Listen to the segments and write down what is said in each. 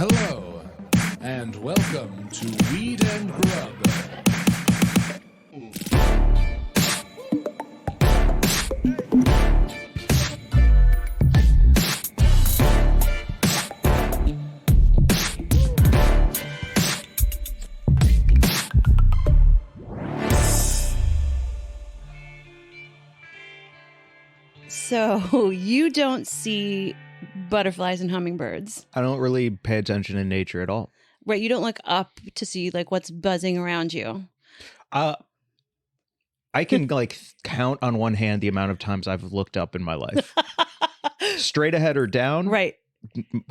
Hello, and welcome to Weed and Grub. So you don't see butterflies and hummingbirds, I don't really pay attention in nature at all. right? You don't look up to see like what's buzzing around you. I can count on one hand the amount of times I've looked up in my life. Straight ahead or down, Right.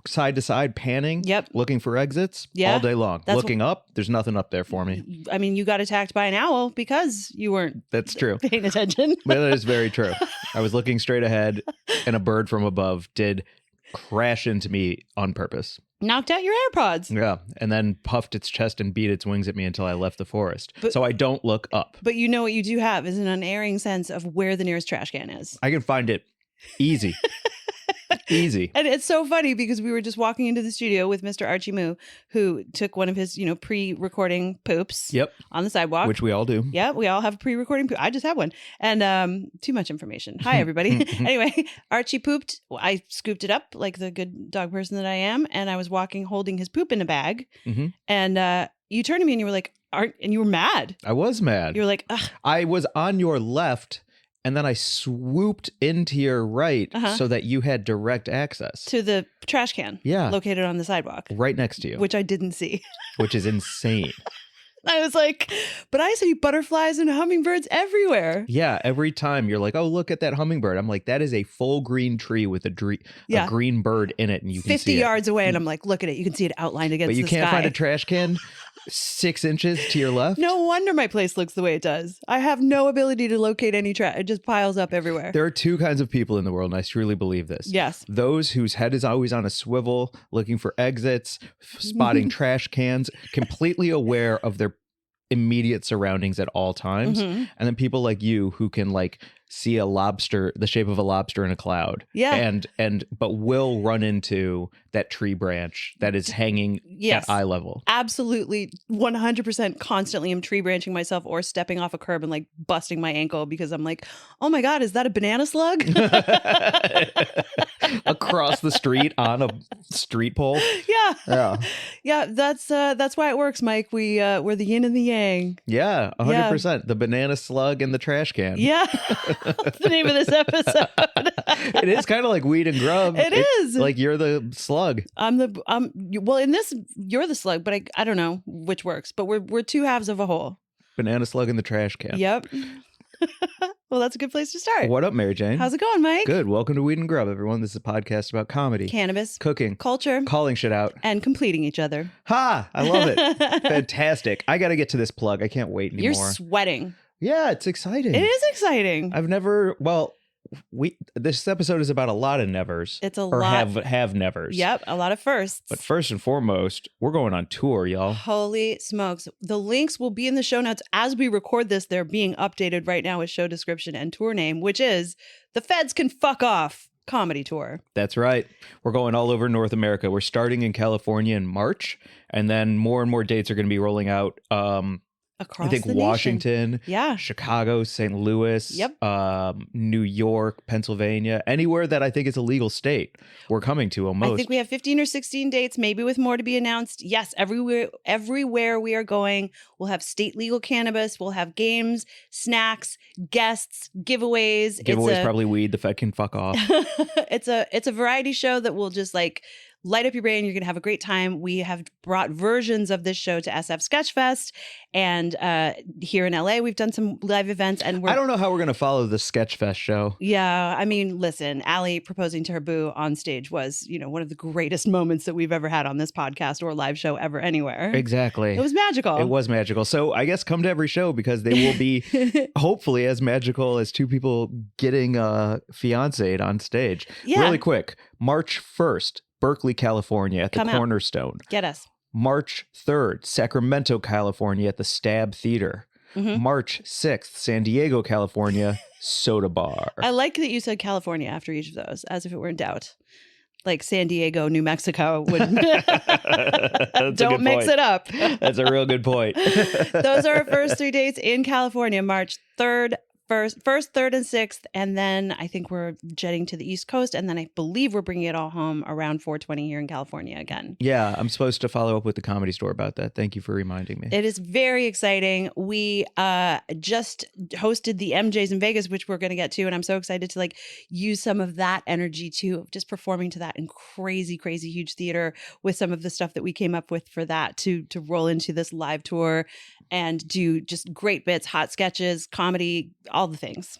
side to side, panning, Yep. looking for exits Yeah. all day long. That's Looking up, there's nothing up there for me. I mean, you got attacked by an owl because you weren't That's true. paying attention. But that is very true. I was looking straight ahead and a bird from above did crash into me on purpose. Knocked out your AirPods. Yeah. And then puffed its chest and beat its wings at me until I left the forest. But- so I don't look up. But you know what you do have is an unerring sense of where the nearest trash can is. I can find it easy. Easy. And it's so funny because we were just walking into the studio with Mr. Archie Moo, who took one of his, pre-recording poops Yep. on the sidewalk. Which we all do. Yeah, we all have a pre-recording poop. I just have one. And too much information. Hi, everybody. Anyway, Archie pooped. I scooped it up like the good dog person that I am. And I was walking holding his poop in a bag. Mm-hmm. And you turned to me and you were like, and you were mad. I was mad. You were like, ugh. I was on your left, and then I swooped into your right so that you had direct access. To the trash can. Yeah. Located on the sidewalk. Right next to you. Which I didn't see. Which is insane. I was like, but I see butterflies and hummingbirds everywhere. Yeah, every time you're like, oh, look at that hummingbird. I'm like, that is a full green tree with a green bird in it, and you can 50 see yards away, and I'm like, look at it. You can see it outlined against the sky. But you can't find a trash can 6 inches to your left? No wonder my place looks the way it does. I have no ability to locate any trash. It just piles up everywhere. There are two kinds of people in the world, and I truly believe this. Yes. Those whose head is always on a swivel, looking for exits, spotting trash cans, completely aware of their immediate surroundings at all times. Mm-hmm. And then people like you who can see a lobster, the shape of a lobster in a cloud. Yeah. But will run into that tree branch that is hanging Yes. at eye level. Absolutely 100% constantly am tree branching myself or stepping off a curb and busting my ankle because I'm like, oh my God, is that a banana slug? Across the street on a street pole. Yeah. Yeah. Yeah, that's why it works, Mike. We're the yin and the yang. Yeah, 100%. The banana slug and the trash can. Yeah. That's the name of this episode. It is kind of like Weed and Grub. It is. Like you're the slug. Well, in this you're the slug, but I don't know which works, but we're two halves of a whole. Banana slug in the trash can. Yep. Well, that's a good place to start. What up, Mary Jane? How's it going, Mike? Good. Welcome to Weed and Grub, everyone. This is a podcast about comedy, Cannabis, cooking, culture, calling shit out, and completing each other. Ha! I love it. Fantastic. I got to get to this plug. I can't wait anymore. You're sweating. Yeah, it's exciting. It is exciting. This episode is about a lot of nevers. It's a or lot. have nevers. Yep, a lot of firsts. But first and foremost, we're going on tour, y'all. Holy smokes. The links will be in the show notes as we record this. They're being updated right now with show description and tour name, which is The Feds Can Fuck Off Comedy Tour. That's right. We're going all over North America. We're starting in California in March, and then more and more dates are going to be rolling out. Across I think the nation. Washington, Yeah. Chicago, St. Louis, Yep. New York, Pennsylvania, anywhere that I think is a legal state. We're coming to almost. I think we have 15 or 16 dates, maybe with more to be announced. Yes, everywhere we are going, we'll have state legal cannabis, we'll have games, snacks, guests, giveaways. Giveaways, probably weed. The Fed can fuck off. It's a variety show that will just light up your brain. You're going to have a great time. We have brought versions of this show to SF Sketchfest, and here in LA, we've done some live events. And I don't know how we're going to follow the Sketchfest show. Yeah, I mean, listen, Allie proposing to her boo on stage was, one of the greatest moments that we've ever had on this podcast or live show ever anywhere. Exactly. It was magical. It was magical. So I guess come to every show because they will be hopefully as magical as two people getting fiancéed on stage. Yeah. Really quick, March 1st. Berkeley, California at the Come out. Cornerstone. Get us. March 3rd, Sacramento, California at the Stab Theater. Mm-hmm. March 6th, San Diego, California, Soda Bar. I like that you said California after each of those, as if it were in doubt. like San Diego, New Mexico. Don't mix point. it up. That's a real good point. Those are our first 3 dates in California, March 3rd, 1st, 3rd, and 6th. And then I think we're jetting to the East Coast. And then I believe we're bringing it all home around 420 here in California again. Yeah, I'm supposed to follow up with the Comedy Store about that. Thank you for reminding me. It is very exciting. We just hosted the Emjays in Vegas, which we're going to get to. And I'm so excited to like use some of that energy too, just performing to that in crazy, crazy huge theater with some of the stuff that we came up with for that to roll into this live tour and do just great bits, hot sketches, comedy, all the things.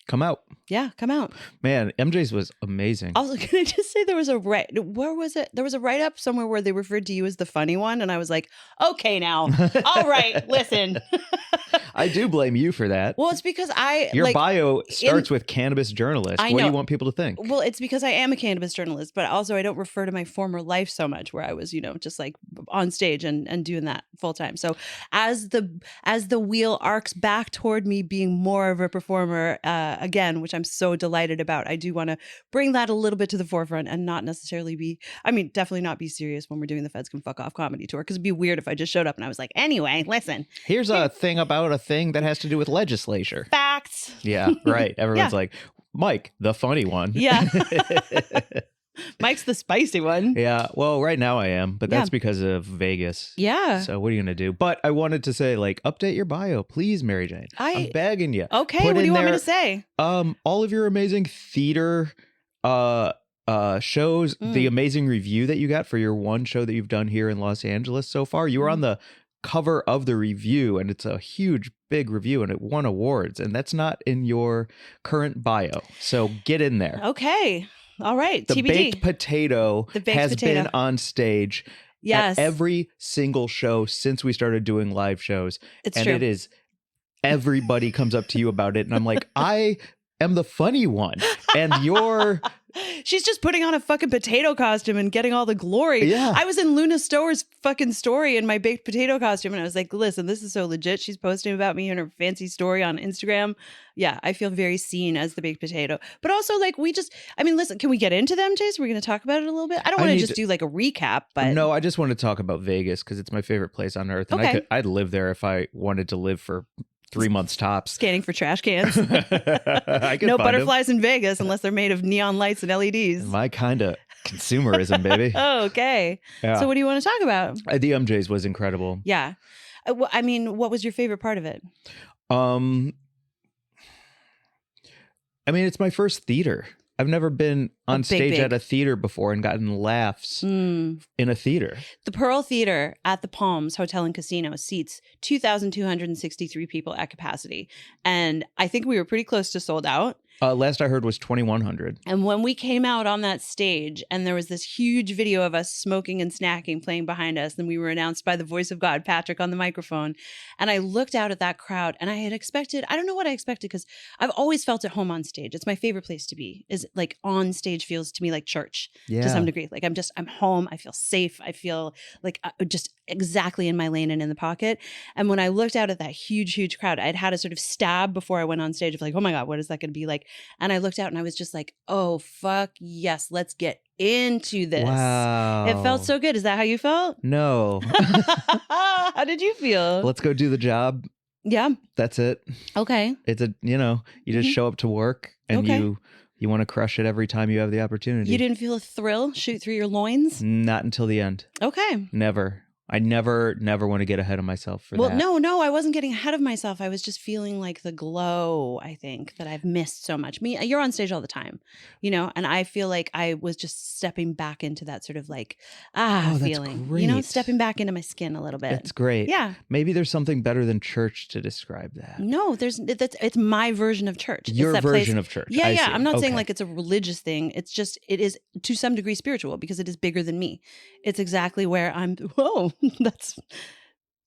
Come out. Yeah, come out. Man, MJ's was amazing. Also, can I just say there was where was it? There was a write-up somewhere where they referred to you as the funny one. And I was like, okay, now. All right, listen. I do blame you for that. Well, it's because Your bio starts with cannabis journalist. I What do know. you want people to think? Well, it's because I am a cannabis journalist, but also I don't refer to my former life so much where I was, just like on stage and doing that full time. So as the wheel arcs back toward me being more of a performer again, which I'm so delighted about, I do want to bring that a little bit to the forefront and not necessarily definitely not be serious when we're doing the Feds Can Fuck Off comedy tour, because it'd be weird if I just showed up and I was like, anyway, listen. Here's a thing about a thing that has to do with legislature. Facts. Yeah, right. Everyone's Yeah. like, Mike, the funny one. Yeah. Mike's the spicy one. Yeah. Well, right now I am, but that's Yeah. because of Vegas. Yeah. So what are you going to do? But I wanted to say, like, update your bio, please, Mary Jane. I'm begging you. Okay, Put what do in you want me there, to say? all of your amazing theater shows, the amazing review that you got for your one show that you've done here in Los Angeles so far. You were on the cover of the review, and it's a huge, big review, and it won awards, and that's not in your current bio. So get in there. Okay. All right. The TBD. baked potato The baked has potato. been on stage Yes. at every single show since we started doing live shows. It's and true. it is, everybody comes up to you about it. And I'm like, I am the funny one. And you're, She's just putting on a fucking potato costume and getting all the glory. Yeah. I was in Luna Stower's fucking story in my baked potato costume, and I was like, listen, this is so legit. She's posting about me in her fancy story on Instagram. Yeah, I feel very seen as the baked potato. But also, like, listen, can we get into them, Chase? We're going to talk about it a little bit. I don't want to just do like a recap, but no, I just want to talk about Vegas because it's my favorite place on earth. And Okay. I'd live there if I wanted to live for 3 months tops. scanning for trash cans. I could No find 'em. butterflies in Vegas unless they're made of neon lights and LEDs. My kind of consumerism, baby. Oh, okay. Yeah. So what do you want to talk about? The MJs was incredible. Yeah. What was your favorite part of it? It's my first theater. I've never been on stage at a theater before and gotten laughs in a theater. The Pearl Theater at the Palms Hotel and Casino seats 2,263 people at capacity. And I think we were pretty close to sold out. Last I heard was 2,100. And when we came out on that stage and there was this huge video of us smoking and snacking playing behind us, and we were announced by the voice of God, Patrick, on the microphone. And I looked out at that crowd and I had expected, I don't know what I expected, because I've always felt at home on stage. It's my favorite place to be, is like on stage feels to me like church to some degree. Like I'm home. I feel safe. I feel like just exactly in my lane and in the pocket. And when I looked out at that huge, huge crowd, I'd had a sort of stab before I went on stage of like, oh my God, what is that going to be like? And I looked out and I was just like, oh, fuck yes, let's get into this. Wow. It felt so good. Is that how you felt? No. How did you feel? Let's go do the job. Yeah. That's it. Okay. It's you just show up to work and Okay. you want to crush it every time you have the opportunity. You didn't feel a thrill shoot through your loins? Not until the end. Okay. Never. I never want to get ahead of myself for that. Well, no, I wasn't getting ahead of myself. I was just feeling like the glow, I think, that I've missed so much. You're on stage all the time, and I feel like I was just stepping back into that sort of like, that's feeling, great. stepping back into my skin a little bit. That's great. Yeah. Maybe there's something better than church to describe that. No, it's my version of church. It's Your that version place- of church. Yeah, I yeah. see. I'm not saying Okay. like it's a religious thing. It is to some degree spiritual because it is bigger than me. It's exactly where I'm. Whoa,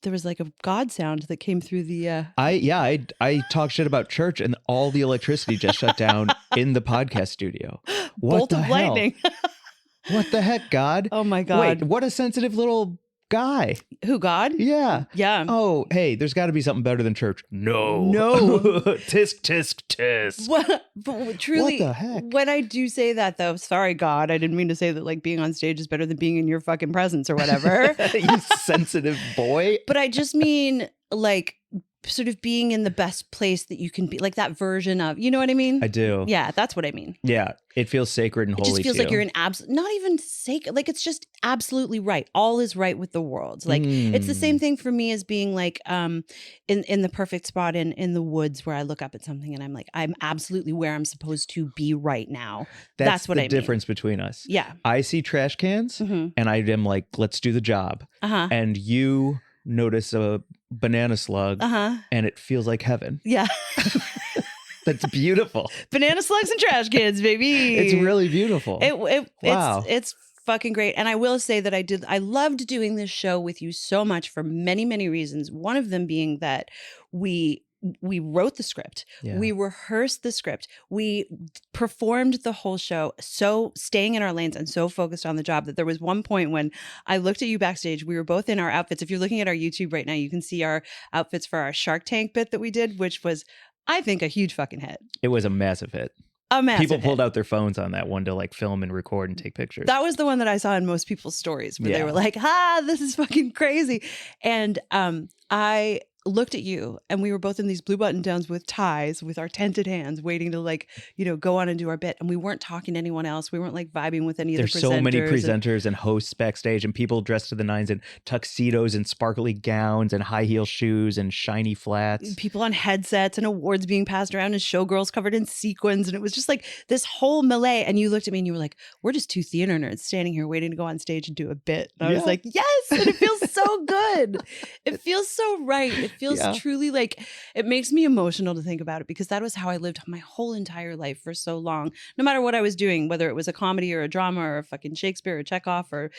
there was like a God sound that came through the. I talk shit about church and all the electricity just shut down in the podcast studio. What bolt the of hell? lightning. What the heck, God? Oh my God. Wait, what a sensitive little guy. Who, God? Yeah. Yeah. Oh, hey, there's got to be something better than church. No. Tisk, tisk, tisk. But truly, What the heck? when I do say that, though, sorry, God, I didn't mean to say that like being on stage is better than being in your fucking presence or whatever. You sensitive boy. But I just mean like sort of being in the best place that you can be, like that version of, you know what I mean? I do. Yeah, that's what I mean. Yeah. It feels sacred and It holy. just feels to like you're in not even sacred, like it's just absolutely right. All is right with the world. Like it's the same thing for me as being like in the perfect spot in the woods where I look up at something and I'm like, I'm absolutely where I'm supposed to be right now. That's what the I mean. difference between us. Yeah. I see trash cans Mhm. and I am like, let's do the job. Uh-huh. And you notice a banana slug Uh-huh. and it feels like heaven. Yeah. That's beautiful. Banana slugs and trash cans, baby. It's really beautiful. Wow. It's fucking great. And I will say that I loved doing this show with you so much for many, many reasons. One of them being that we wrote the script. Yeah. We rehearsed the script. We performed the whole show, so staying in our lanes and so focused on the job that there was one point when I looked at you backstage. We were both in our outfits. If you're looking at our YouTube right now, you can see our outfits for our Shark Tank bit that we did, which was, I think, a huge fucking hit. It was a massive hit. A massive People pulled hit. I out their phones on that one to like film and record and take pictures. That was the one that I saw in most people's stories where they Yeah. were like, this is fucking crazy. And I looked at you and we were both in these blue button downs with ties with our tented hands waiting to like, go on and do our bit. And we weren't talking to anyone else. We weren't like vibing with any There's of the presenters. so many presenters and hosts backstage and people dressed to the nines in tuxedos and sparkly gowns and high heel shoes and shiny flats. People on headsets and awards being passed around and showgirls covered in sequins. And it was just like this whole melee. And you looked at me and you were like, we're just two theater nerds standing here waiting to go on stage and do a bit. And I was like, yes. And it feels so good. It feels so right. It feels truly like, it makes me emotional to think about it because that was how I lived my whole entire life for so long. No matter what I was doing, whether it was a comedy or a drama or a fucking Shakespeare or Chekhov or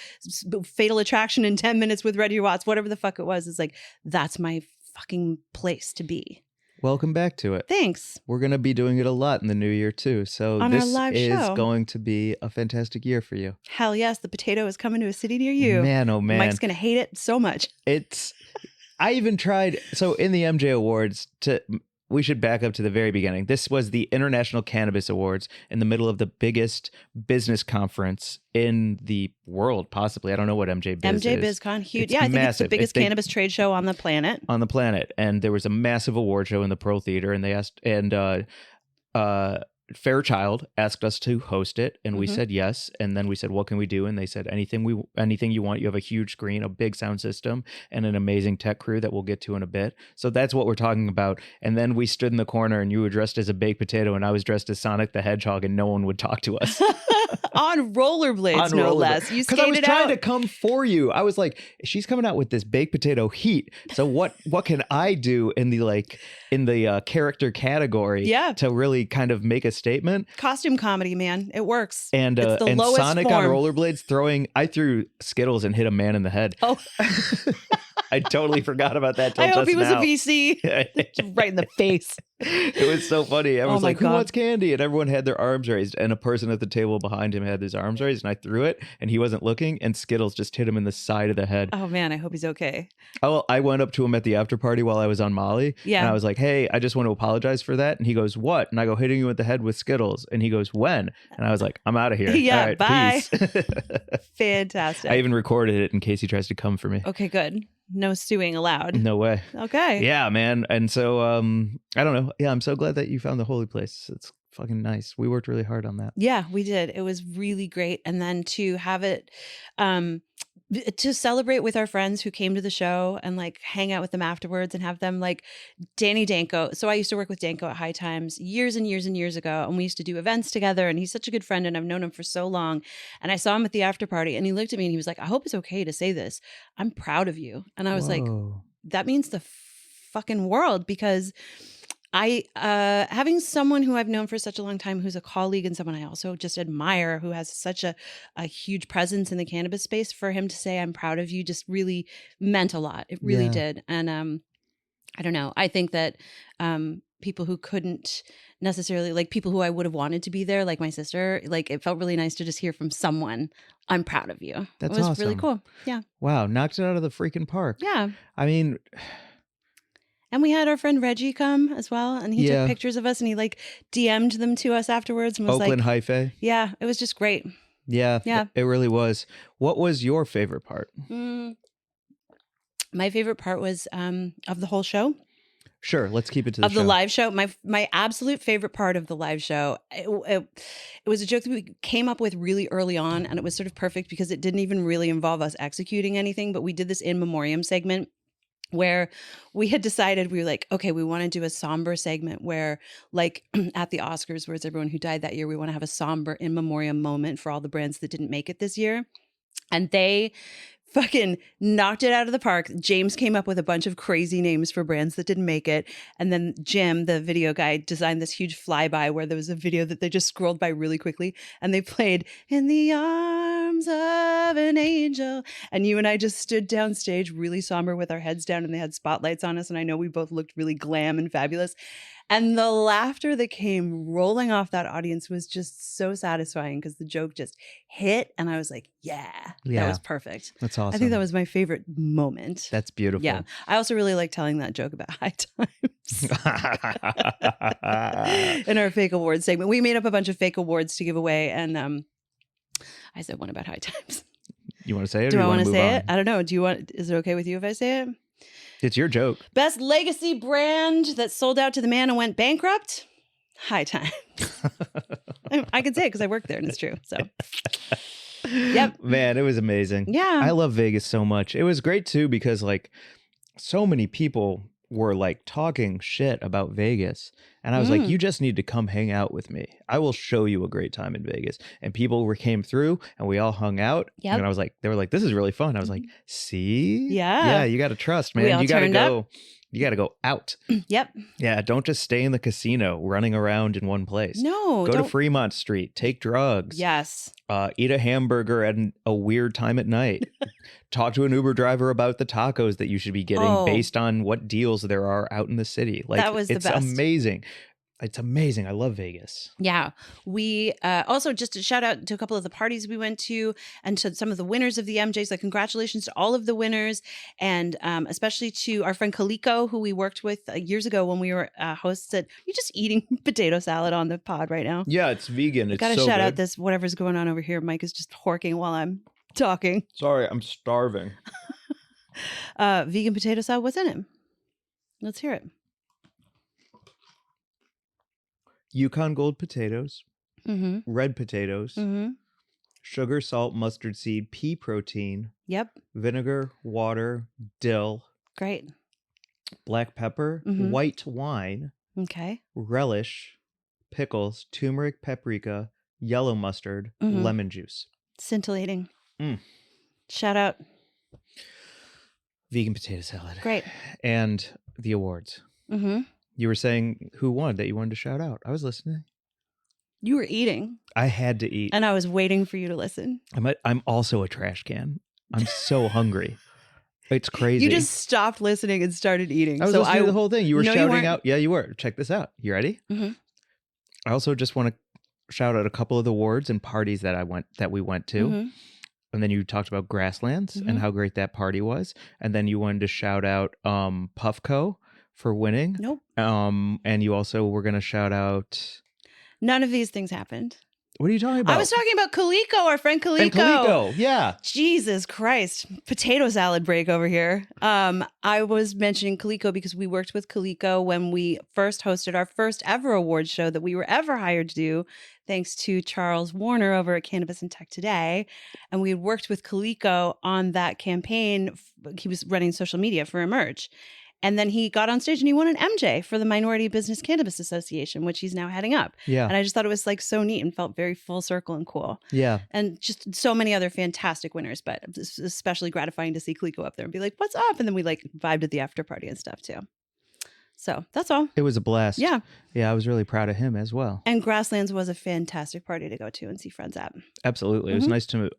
Fatal Attraction in 10 Minutes with Reggie Watts, whatever the fuck it was, it's like, that's my fucking place to be. Welcome back to it. Thanks. We're going to be doing it a lot in the new year too. So On this our live is show. going to be a fantastic year for you. Hell yes, the potato is coming to a city near you. Man, oh man. Mike's going to hate it so much. I even tried, so in the MJ Awards, we should back up to the very beginning. This was the International Cannabis Awards in the middle of the biggest business conference in the world, possibly. I don't know what MJ Biz MJ is. BizCon, huge. It's Yeah, I think it's the massive. biggest cannabis trade show on the planet. On the planet. And there was a massive award show in the Pearl Theater, and they asked, Fairchild asked us to host it, and we said yes. And then we said, what can we do? And they said, anything you want. You have a huge screen, a big sound system, and an amazing tech crew that we'll get to in a bit. So that's what we're talking about. And then we stood in the corner and you were dressed as a baked potato and I was dressed as Sonic the Hedgehog and no one would talk to us. On rollerblades, no less. You Because I was skated trying out. to come for you. I was like, she's coming out with this baked potato heat. So what can I do in the character category to really kind of make a statement? Costume comedy, man. It works. And it's the and lowest Sonic form. on rollerblades I threw Skittles and hit a man in the head. Oh. I totally forgot about that till I just hope he was now. a VC. Right in the face. It was so funny. I was my like, who God. wants candy? And everyone had their arms raised. And a person at the table behind him had his arms raised. And I threw it and he wasn't looking. And Skittles just hit him in the side of the head. Oh, man. I hope he's okay. Oh, I went up to him at the after party while I was on Molly. Yeah. And I was like, hey, I just want to apologize for that. And he goes, what? And I go, hitting you in the head with Skittles. And he goes, when? And I was like, I'm out of here. Yeah, All right, bye. Peace. Fantastic. I even recorded it in case he tries to come for me. Okay, good. No suing allowed. No way. Okay. Yeah, man. And so, I don't know. Yeah, I'm so glad that you found the holy place. It's fucking nice. We worked really hard on that. Yeah, we did. It was really great. And then to have it, to celebrate with our friends who came to the show and like hang out with them afterwards and have them like Danny Danko. So I used to work with Danko at High Times years and years and years ago. And we used to do events together and he's such a good friend and I've known him for so long. And I saw him at the after party and he looked at me and he was like, I hope it's okay to say this. I'm proud of you. And I was like, that means the fucking world because I, having someone who I've known for such a long time, who's a colleague and someone I also just admire, who has such a huge presence in the cannabis space, for him to say, I'm proud of you, just really meant a lot. It really did. And, I don't know. I think that, people who couldn't necessarily, like people who I would have wanted to be there, like my sister. Like it felt really nice to just hear from someone, I'm proud of you. That's it was awesome. really cool. Yeah. Wow, knocked it out of the freaking park. Yeah. I mean, and we had our friend Reggie come as well, and he Yeah. took pictures of us, and he like DM'd them to us afterwards and was Oakland like, Hyphae. yeah, it was just great. Yeah, Yeah. it really was. What was your favorite part? My favorite part was of the whole show. Sure, let's keep it to the Of show. the live show, my absolute favorite part of the live show, it was a joke that we came up with really early on, and it was sort of perfect because it didn't even really involve us executing anything, but we did this in memoriam segment where we had decided, we were like, okay, we want to do a somber segment where, like at the Oscars, where it's everyone who died that year, we want to have a somber in memoriam moment for all the brands that didn't make it this year. And they fucking knocked it out of the park. James came up with a bunch of crazy names for brands that didn't make it. And then Jim, the video guy, designed this huge flyby where there was a video that they just scrolled by really quickly. And they played "In the Arms of an Angel." And you and I just stood downstage really somber with our heads down, and they had spotlights on us. And I know we both looked really glam and fabulous. And the laughter that came rolling off that audience was just so satisfying because the joke just hit. And I was like, yeah, that was perfect. That's awesome. I think that was my favorite moment. That's beautiful. Yeah. I also really like telling that joke about High Times in our fake awards segment. We made up a bunch of fake awards to give away. And I said one about High Times. You want to say it? Do or I want to say it? I don't know. Is it okay with you if I say it? It's your joke. Best legacy brand that sold out to the man and went bankrupt? High Times. I can say it because I work there and it's true. So, yep. Man, it was amazing. Yeah. I love Vegas so much. It was great too because like so many people were like talking shit about Vegas. And I was like, you just need to come hang out with me. I will show you a great time in Vegas. And people came through and we all hung out. Yep. And I was like, they were like, this is really fun. I was like, see? Yeah. Yeah, you got to trust, man. We all You got to turned go. up. You got to go out. Yep. Yeah, don't just stay in the casino running around in one place. No. Go to Fremont Street, take drugs. Yes. Eat a hamburger at a weird time at night. Talk to an Uber driver about the tacos that you should be getting based on what deals there are out in the city. Like that was the best. Amazing. It's amazing. I love Vegas. Yeah. We also, just a shout out to a couple of the parties we went to and to some of the winners of the MJs. Like, congratulations to all of the winners, and especially to our friend Kaliko, who we worked with years ago when we were hosts at. You're just eating potato salad on the pod right now. Yeah, it's vegan. It's gotta so shout good. out this whatever's going on over here. Mike is just horking while I'm talking. Sorry, I'm starving. Vegan potato salad. What's in it? Let's hear it. Yukon Gold potatoes, Mm-hmm. red potatoes, Mm-hmm. sugar, salt, mustard seed, pea protein, Yep. vinegar, water, dill, Great. black pepper, Mhm. white wine, Okay. relish, pickles, turmeric, paprika, yellow mustard, Mhm. lemon juice. Scintillating. Mm. Shout out. Vegan potato salad. Great. And the awards. Mm-hmm. You were saying who won that you wanted to shout out. I was listening. You were eating, I had to eat. and I was waiting for you to listen. I'm also a trash can. I'm so hungry. It's crazy. You just stopped listening and started eating. I was listening to the whole thing. You were No, you shouting weren't. out. Yeah, you were. Check this out. You ready? Mhm. I also just want to shout out a couple of the awards and parties that we went to. Mhm. And then you talked about Grasslands Mhm. and how great that party was. And then you wanted to shout out Puffco for winning. Nope. And you also were going to shout out. None of these things happened. What are you talking about? I was talking about Kaliko, our friend Kaliko. And Kaliko, yeah. Jesus Christ. Potato salad break over here. I was mentioning Kaliko because we worked with Kaliko when we first hosted our first ever awards show that we were ever hired to do, thanks to Charles Warner over at Cannabis and Tech Today. And we had worked with Kaliko on that campaign. He was running social media for Emerge. And then he got on stage and he won an MJ for the Minority Business Cannabis Association, which he's now heading up. Yeah. And I just thought it was like so neat and felt very full circle and cool. Yeah. And just so many other fantastic winners, but it's especially gratifying to see Kaliko up there and be like, what's up? And then we like vibed at the after party and stuff too. So that's all. It was a blast. Yeah. Yeah, I was really proud of him as well. And Grasslands was a fantastic party to go to and see friends at. Absolutely. It was nice to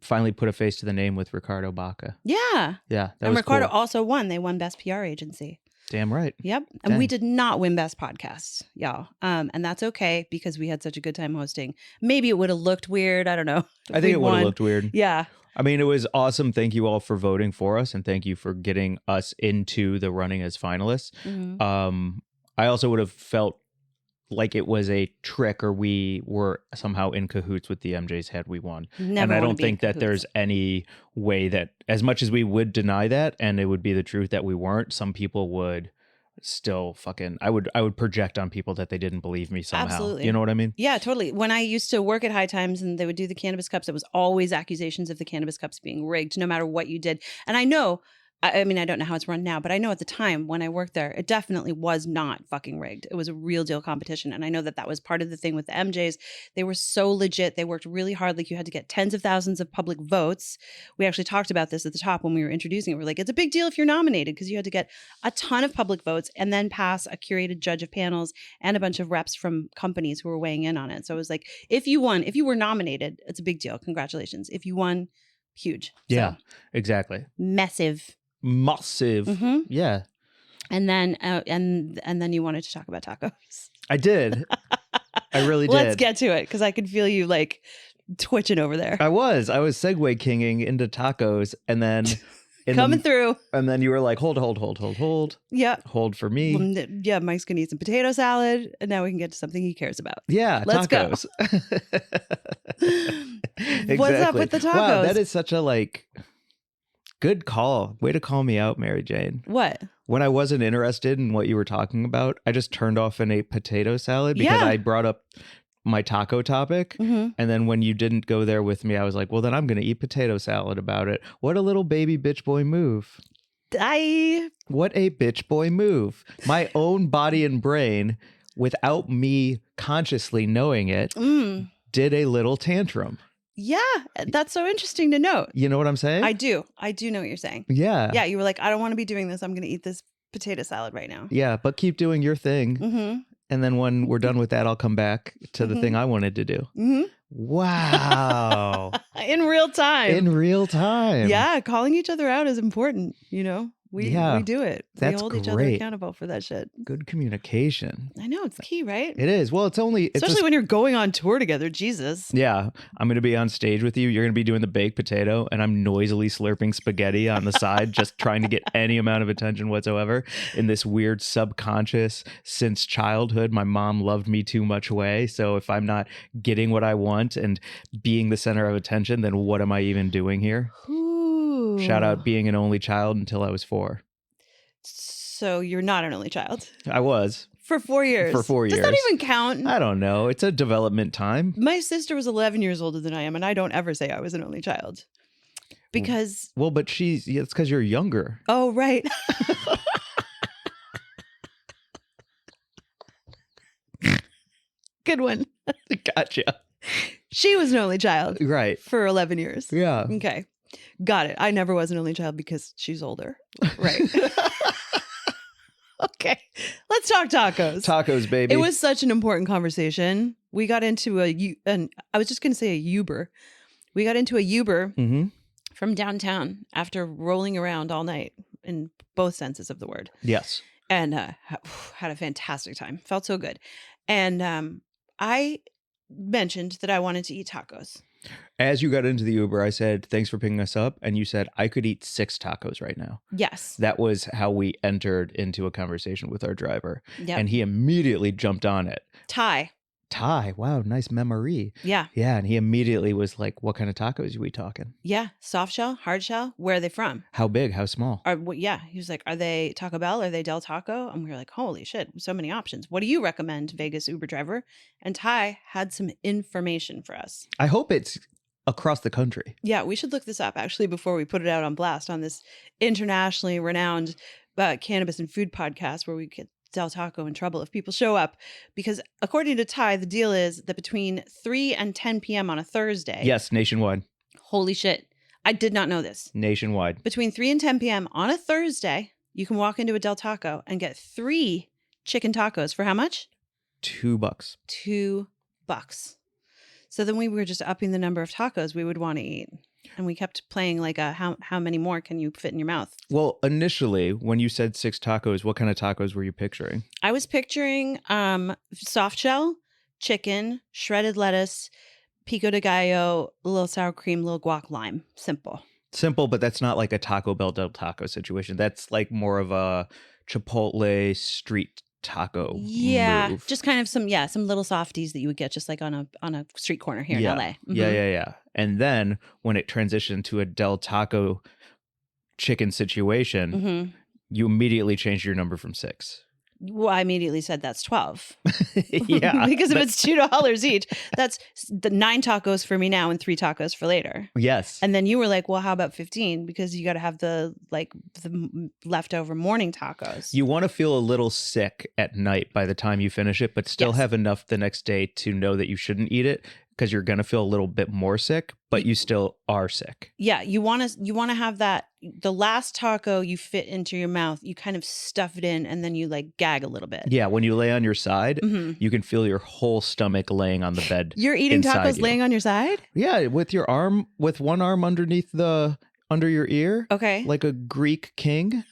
finally put a face to the name with Ricardo Baca. Yeah. Yeah, that And was Ricardo cool. also won. They won Best PR Agency. Damn right. Yep. And we Dang. did not win Best Podcasts, y'all. And that's okay because we had such a good time hosting. Maybe it would have looked weird. I don't know. I think it would have looked weird. Yeah. I mean, it was awesome. Thank you all for voting for us, and thank you for getting us into the running as finalists. Mhm. I also would have felt like it was a trick, or we were somehow in cahoots with the Emjays had we won. Never And I wanna don't be in think that cahoots. there's any way that, as much as we would deny that, and it would be the truth that we weren't, some people would still fucking, I would project on people that they didn't believe me somehow. Absolutely. You know what I mean? Yeah, totally. When I used to work at High Times and they would do the cannabis cups, it was always accusations of the cannabis cups being rigged, no matter what you did. And I know, I mean, I don't know how it's run now, but I know at the time when I worked there, it definitely was not fucking rigged. It was a real deal competition. And I know that that was part of the thing with the MJs. They were so legit. They worked really hard. Like you had to get tens of thousands of public votes. We actually talked about this at the top when we were introducing it. We're like, it's a big deal if you're nominated because you had to get a ton of public votes and then pass a curated judge of panels and a bunch of reps from companies who were weighing in on it. So it was like, if you won, if you were nominated, it's a big deal. Congratulations. If you won, huge. Yeah, So, exactly. massive. Massive. Mhm. Yeah, And then and then you wanted to talk about tacos. I did. I really did. Let's get to it because I could feel you like twitching over there. I was Segway kinging into tacos, and then Coming through. and then you were like, hold, Yeah. hold for me. Yeah, Mike's gonna eat some potato salad, and now we can get to something he cares about. Yeah, Let's go. tacos. What's up with the tacos? Wow, that is such a good call. Way to call me out, Mary Jane. What? When I wasn't interested in what you were talking about, I just turned off and ate potato salad because Yeah. I brought up my taco topic. Mhm. And then when you didn't go there with me, I was like, well, then I'm going to eat potato salad about it. What a little baby bitch boy move. What a bitch boy move. My own body and brain, without me consciously knowing it, did a little tantrum. Yeah, that's so interesting to note. You know what I'm saying? I do know what you're saying. Yeah. Yeah, you were like, I don't want to be doing this. I'm going to eat this potato salad right now. Yeah, but keep doing your thing. Mm-hmm. And then when we're done with that, I'll come back to the thing I wanted to do. Mm-hmm. Wow. In real time. In real time. Yeah, calling each other out is important, you know? We do it. That's we hold each other great. accountable for that shit. Good communication. I know, it's key, right? It is. Well, Especially when you're going on tour together. Jesus. Yeah. I'm going to be on stage with you. You're going to be doing the baked potato, and I'm noisily slurping spaghetti on the side, just trying to get any amount of attention whatsoever in this weird subconscious, since childhood, my mom loved me too much way. So if I'm not getting what I want and being the center of attention, then what am I even doing here? Ooh. Shout out being an only child until I was 4. So you're not an only child. I was. For 4 years. For 4 years. Does that even count? I don't know. It's a development time. My sister was 11 years older than I am, and I don't ever say I was an only child. Because... Well, but it's because you're younger. Oh, right. Good one. Gotcha. She was an only child. Right. For 11 years. Yeah. Okay. Got it. I never was an only child because she's older. Right. Okay. Let's talk tacos. Tacos, baby. It was such an important conversation. We got into I was just going to say a Uber. We got into a Uber from downtown after rolling around all night in both senses of the word. Yes. And had a fantastic time. Felt so good. And I mentioned that I wanted to eat tacos. As you got into the Uber, I said, thanks for picking us up. And you said, I could eat 6 tacos right now. Yes. That was how we entered into a conversation with our driver. Yep. And he immediately jumped on it. Ty. Wow, nice memory. Yeah. Yeah. And he immediately was like, what kind of tacos are we talking? Yeah. Soft shell, hard shell. Where are they from? How big? How small? Yeah. He was like, are they Taco Bell? Are they Del Taco? And we were like, holy shit, so many options. What do you recommend, Vegas Uber driver? And Ty had some information for us. I hope it's across the country. Yeah, we should look this up actually before we put it out on blast on this internationally renowned cannabis and food podcast where we get Del Taco in trouble if people show up. Because according to Ty, the deal is that between 3 and 10 p.m. on a Thursday. Yes, nationwide. Holy shit. I did not know this. Nationwide. Between 3 and 10 p.m. on a Thursday, you can walk into a Del Taco and get 3 chicken tacos for how much? $2. $2. So then we were just upping the number of tacos we would want to eat. And we kept playing like how many more can you fit in your mouth? Well, initially, when you said 6 tacos, what kind of tacos were you picturing? I was picturing soft shell, chicken, shredded lettuce, pico de gallo, a little sour cream, little guac, lime. Simple. Simple, but that's not like a Taco Bell Del Taco situation. That's like more of a Chipotle street taco Yeah, move. just kind of some little softies that you would get just like on a street corner here in LA. Yeah. And then when it transitioned to a Del Taco chicken situation, you immediately changed your number from 6. Well, I immediately said that's 12. Yeah. Because if it's $2 each, that's the 9 tacos for me now and 3 tacos for later. Yes. And then you were like, well, how about 15? Because you got to have the leftover morning tacos. You want to feel a little sick at night by the time you finish it, but still have enough the next day to know that you shouldn't eat it, because you're going to feel a little bit more sick, but you still are sick. Yeah, you want to have that, the last taco you fit into your mouth, you kind of stuff it in and then you like gag a little bit. Yeah, when you lay on your side, you can feel your whole stomach laying on the bed. You're eating tacos laying on your side? Yeah, with one arm underneath under your ear. Okay. Like a Greek king.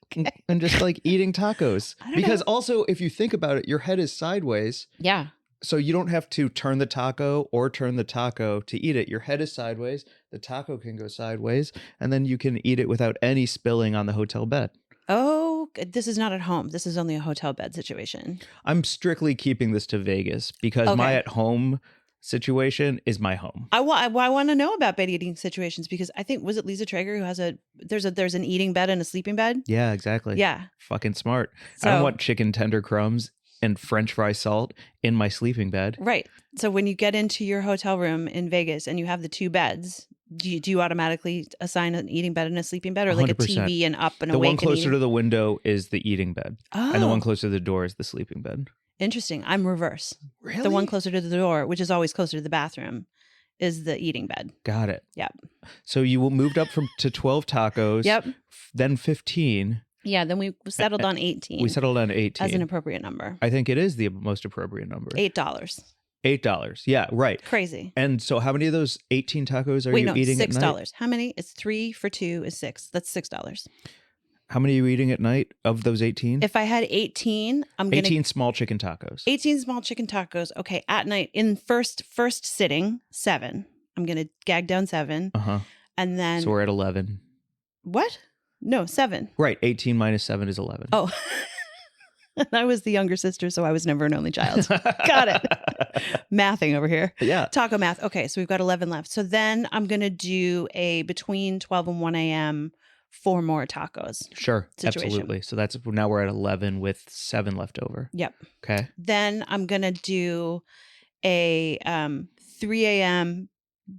Okay. And just like eating tacos. Because also, if you think about it, your head is sideways. Yeah. So you don't have to turn the taco or turn the taco to eat it. Your head is sideways. The taco can go sideways, and then you can eat it without any spilling on the hotel bed. Oh, this is not at home. This is only a hotel bed situation. I'm strictly keeping this to Vegas because my at-home situation is my home. I want to know about bed eating situations because I think, was it Lisa Traeger who has there's an eating bed and a sleeping bed? Yeah, exactly. Yeah. Fucking smart. I don't want chicken tender crumbs and French fry salt in my sleeping bed. Right. So when you get into your hotel room in Vegas and you have the 2 beds, do you automatically assign an eating bed and a sleeping bed, or like 100%. A TV and up and awake? The one closer to the window is the eating bed. Oh. And the one closer to the door is the sleeping bed. Interesting. I'm reverse. Really? The one closer to the door, which is always closer to the bathroom, is the eating bed. Got it. Yep. So you moved up to 12 tacos. Yep. Then 15. Yeah, then we settled on 18. We settled on 18. As an appropriate number. I think it is the most appropriate number. $8. $8. Yeah, right. Crazy. And so how many of those 18 tacos are you eating at night? $6. How many? It's 3 for 2 is 6. That's $6. How many are you eating at night of those 18? If I had 18, I'm going to... 18 small chicken tacos. 18 small chicken tacos. Okay, at night, in first sitting, 7. I'm going to gag down 7. Uh-huh. And then... So we're at 11. What? No, 7. Right. 18 minus 7 is 11. Oh. I was the younger sister, so I was never an only child. Got it. Mathing over here. Yeah. Taco math. Okay, so we've got 11 left. So then I'm going to do a between 12 and 1 a.m. 4 more tacos. Sure. Situation. Absolutely. So now we're at 11 with 7 left over. Yep. Okay. Then I'm going to do a 3 a.m.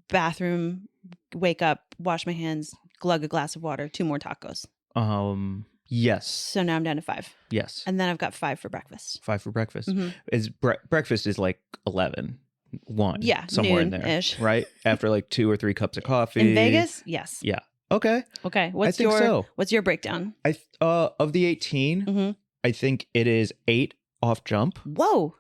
bathroom, wake up, wash my hands, glug a glass of water, 2 more tacos. Yes. So now I'm down to 5. Yes. And then I've got 5 for breakfast. 5 for breakfast. Mm-hmm. Breakfast is like 11, 1. Yeah. Somewhere in there. Noon-ish. Right? After like 2 or 3 cups of coffee. In Vegas? Yes. Yeah. Okay. Okay. What's your breakdown? Of the 18, I think it is 8 off jump. Whoa.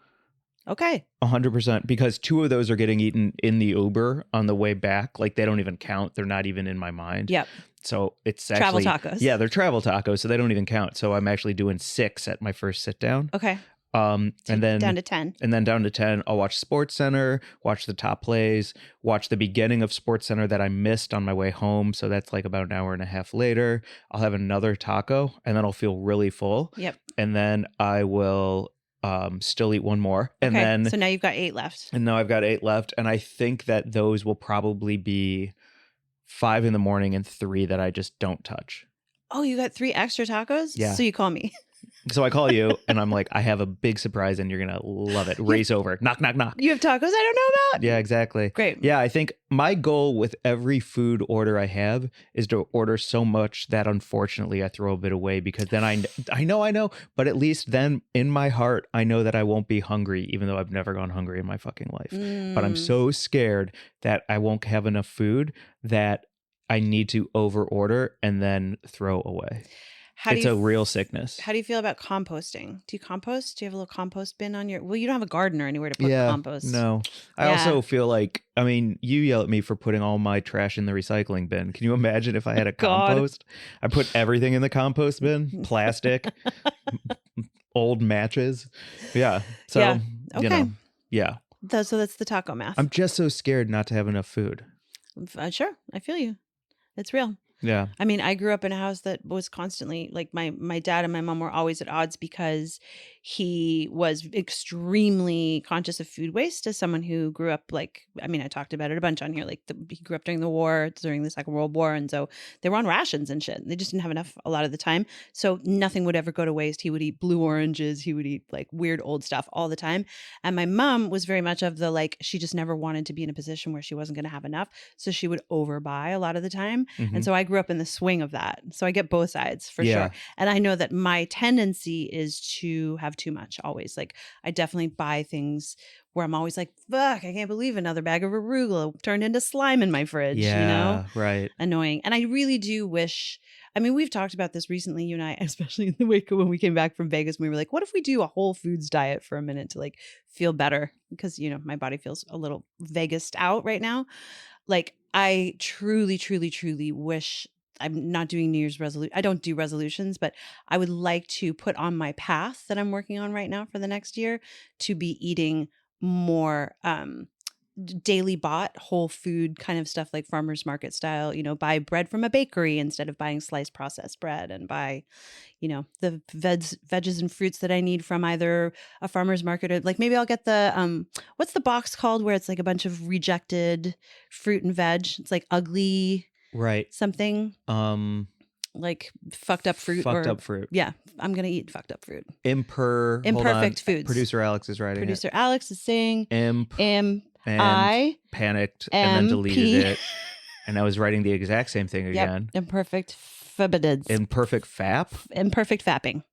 Okay. 100%, because 2 of those are getting eaten in the Uber on the way back. Like they don't even count. They're not even in my mind. Yep. So it's travel actually tacos. Yeah, they're travel tacos, so they don't even count. So I'm actually doing 6 at my first sit down. Okay. And then down to 10. And then down to 10, I'll watch Sports Center, watch the top plays, watch the beginning of Sports Center that I missed on my way home. So that's like about an hour and a half later. I'll have another taco and then I'll feel really full. Yep. And then I will still eat 1 more. And then so now you've got 8 left. And now I've got 8 left. And I think that those will probably be 5 in the morning and 3 that I just don't touch. Oh, you got 3 extra tacos? Yeah. So you call me. So I call you and I'm like, I have a big surprise and you're going to love it. Race over. Knock, knock, knock. You have tacos I don't know about? Yeah, exactly. Great. Yeah, I think my goal with every food order I have is to order so much that unfortunately I throw a bit away, because then I know, but at least then in my heart, I know that I won't be hungry, even though I've never gone hungry in my fucking life. But I'm so scared that I won't have enough food that I need to over order and then throw away. It's a real sickness. How do you feel about composting? Do you compost? Do you have a little compost bin on your? Well, you don't have a garden or anywhere to put compost. No. I also feel like, I mean, you yell at me for putting all my trash in the recycling bin. Can you imagine if I had a compost? I put everything in the compost bin, plastic, old matches. Yeah. So, Okay. Yeah. So that's the taco math. I'm just so scared not to have enough food. Sure. I feel you. It's real. Yeah. I mean, I grew up in a house that was constantly like my dad and my mom were always at odds because he was extremely conscious of food waste as someone who grew up like, I mean, I talked about it a bunch on here. Like he grew up during the war, during the Second World War. And so they were on rations and shit. They just didn't have enough a lot of the time. So nothing would ever go to waste. He would eat blue oranges. He would eat like weird old stuff all the time. And my mom was very much of the like, she just never wanted to be in a position where she wasn't going to have enough. So she would overbuy a lot of the time. Mm-hmm. And so I grew up in the swing of that. So I get both sides for sure. And I know that my tendency is to have too much always. Like I definitely buy things where I'm always like, fuck, I can't believe another bag of arugula turned into slime in my fridge, you know? Right. Annoying. And I really do wish, I mean, we've talked about this recently, you and I, especially in the wake of when we came back from Vegas, we were like, what if we do a whole foods diet for a minute to like feel better? Because, you know, my body feels a little Vegased out right now. Like I truly, truly, truly wish I'm not doing New Year's resolution. I don't do resolutions, but I would like to put on my path that I'm working on right now for the next year to be eating more daily bought whole food kind of stuff, like farmers market style, you know, buy bread from a bakery instead of buying sliced processed bread, and buy, you know, the veggies and fruits that I need from either a farmer's market or like maybe I'll get the what's the box called where it's like a bunch of rejected fruit and veg. It's like ugly something. Like fucked up fruit. Up fruit. Yeah, I'm gonna eat fucked up fruit. Imperfect foods. Producer Alex is writing. Producer Alex is saying I panicked and then deleted it, and I was writing the exact same thing again. Imperfect fabbing. Imperfect fap. Imperfect fapping.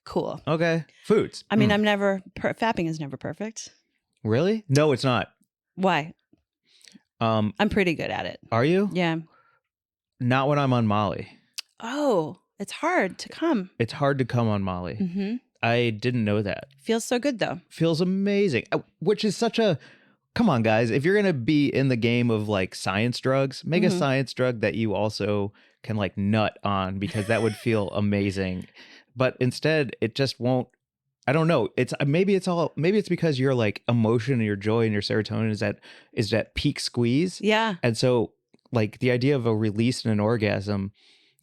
Cool. Okay. Foods. I mean, I'm never fapping is never perfect. Really? No, it's not. Why? I'm pretty good at it. Are you? Yeah. Not when I'm on Molly. Oh, it's hard to come. It's hard to come on Molly. Mm-hmm. I didn't know that. Feels so good though. Feels amazing. Which is such a, come on guys, if you're going to be in the game of like science drugs, make a science drug that you also can like nut on, because that would feel amazing. But instead it just won't. I don't know. Maybe it's because your like emotion and your joy and your serotonin is that peak squeeze. Yeah. And so like the idea of a release and an orgasm,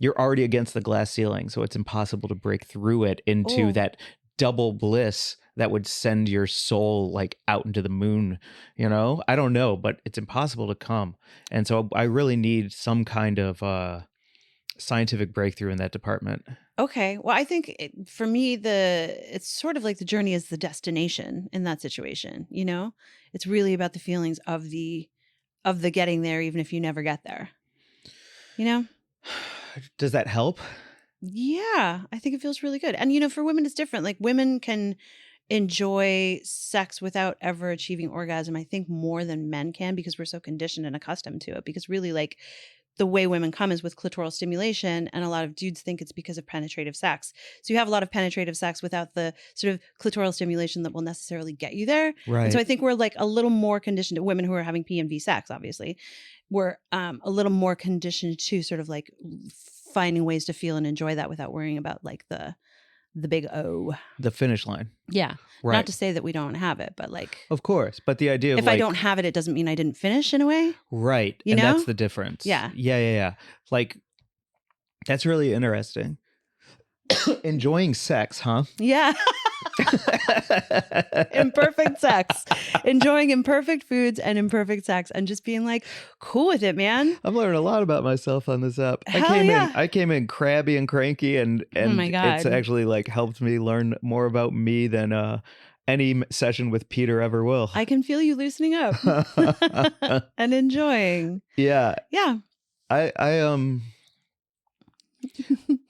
you're already against the glass ceiling, so it's impossible to break through it into that double bliss that would send your soul like out into the moon, you know? I don't know, but it's impossible to come. And so I really need some kind of scientific breakthrough in that department. Okay. Well, I think for me, it's sort of like the journey is the destination in that situation, you know? It's really about the feelings of the getting there, even if you never get there, you know? Does that help? Yeah, I think it feels really good. And, you know, for women, it's different. Like women can enjoy sex without ever achieving orgasm, I think, more than men can, because we're so conditioned and accustomed to it. Because really, like, the way women come is with clitoral stimulation, and a lot of dudes think it's because of penetrative sex. So you have a lot of penetrative sex without the sort of clitoral stimulation that will necessarily get you there. Right. And so I think we're like a little more conditioned to women who are having PMV sex, obviously. We're a little more conditioned to sort of like finding ways to feel and enjoy that without worrying about like the big O. The finish line. Yeah. Right. Not to say that we don't have it, but like. Of course. But the idea of if I don't have it, it doesn't mean I didn't finish in a way. Right. You and know? That's the difference. Yeah. Yeah. Like, that's really interesting. Enjoying sex, huh? Yeah. Imperfect sex. Enjoying imperfect foods and imperfect sex, and just being like cool with it, man. I'm learning a lot about myself on this app. I came in crabby and cranky, and oh my God. It's actually like helped me learn more about me than any session with Peter ever will. I can feel you loosening up and enjoying. Yeah. Yeah. I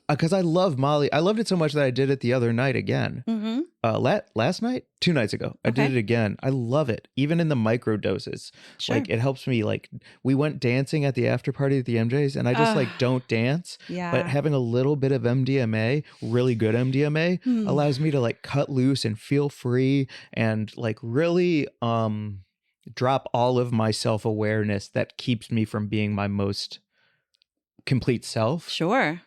Because I love Molly. I loved it so much that I did it the other night again. Mm-hmm. Last night, 2 nights ago, I Okay. did it again. I love it, even in the micro doses. Sure. Like it helps me. Like we went dancing at the after party at the MJs, and I just like don't dance. Yeah. But having a little bit of MDMA, really good MDMA, allows me to like cut loose and feel free, and like really drop all of my self-awareness that keeps me from being my most complete self. Sure.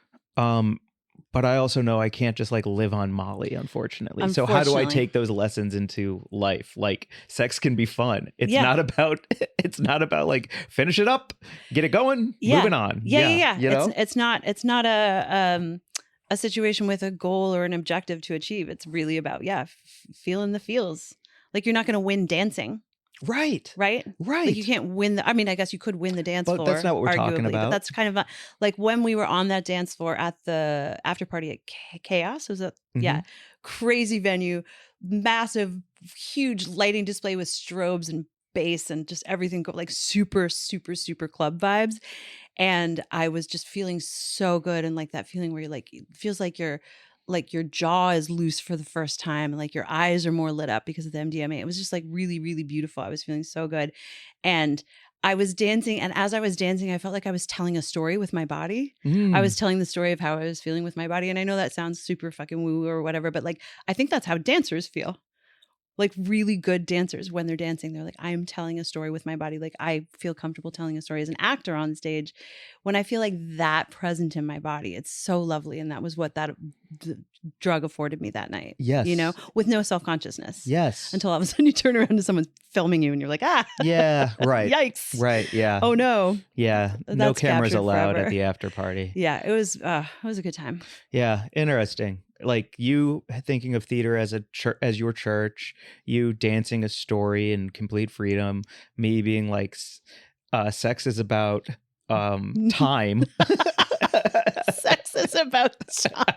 But I also know I can't just like live on Molly, unfortunately. So how do I take those lessons into life? Like sex can be fun. It's not about like finish it up, get it going, moving on. Yeah. You know? It's not a situation with a goal or an objective to achieve. It's really about feeling the feels. Like you're not going to win dancing. Right. Like you can't win I mean, I guess you could win the dance floor. But that's not what we're talking arguably, about. But that's kind of like when we were on that dance floor at the after party at Chaos. Was it? Yeah. Crazy venue, massive, huge lighting display with strobes and bass and just everything like super, super, super club vibes. And I was just feeling so good. And like that feeling where you're like, it feels like your jaw is loose for the first time and like your eyes are more lit up because of the MDMA. It was just like really, really beautiful. I was feeling so good. And I was dancing. And as I was dancing, I felt like I was telling a story with my body. I was telling the story of how I was feeling with my body. And I know that sounds super fucking woo or whatever, but like, I think that's how dancers feel. Like really good dancers when they're dancing, they're like, I'm telling a story with my body. Like I feel comfortable telling a story as an actor on stage. When I feel like that present in my body, it's so lovely. And that was what the drug afforded me that night. Yes. You know, with no self-consciousness. Yes. Until all of a sudden you turn around and someone's filming you and you're like, Yeah, right. Yikes. Right, yeah. Oh no. Yeah, no That's cameras captured allowed forever. at the after party. Yeah, it was a good time. Yeah, interesting. Like you thinking of theater as as your church, you dancing a story in complete freedom, me being like sex is about time. Sex is about time.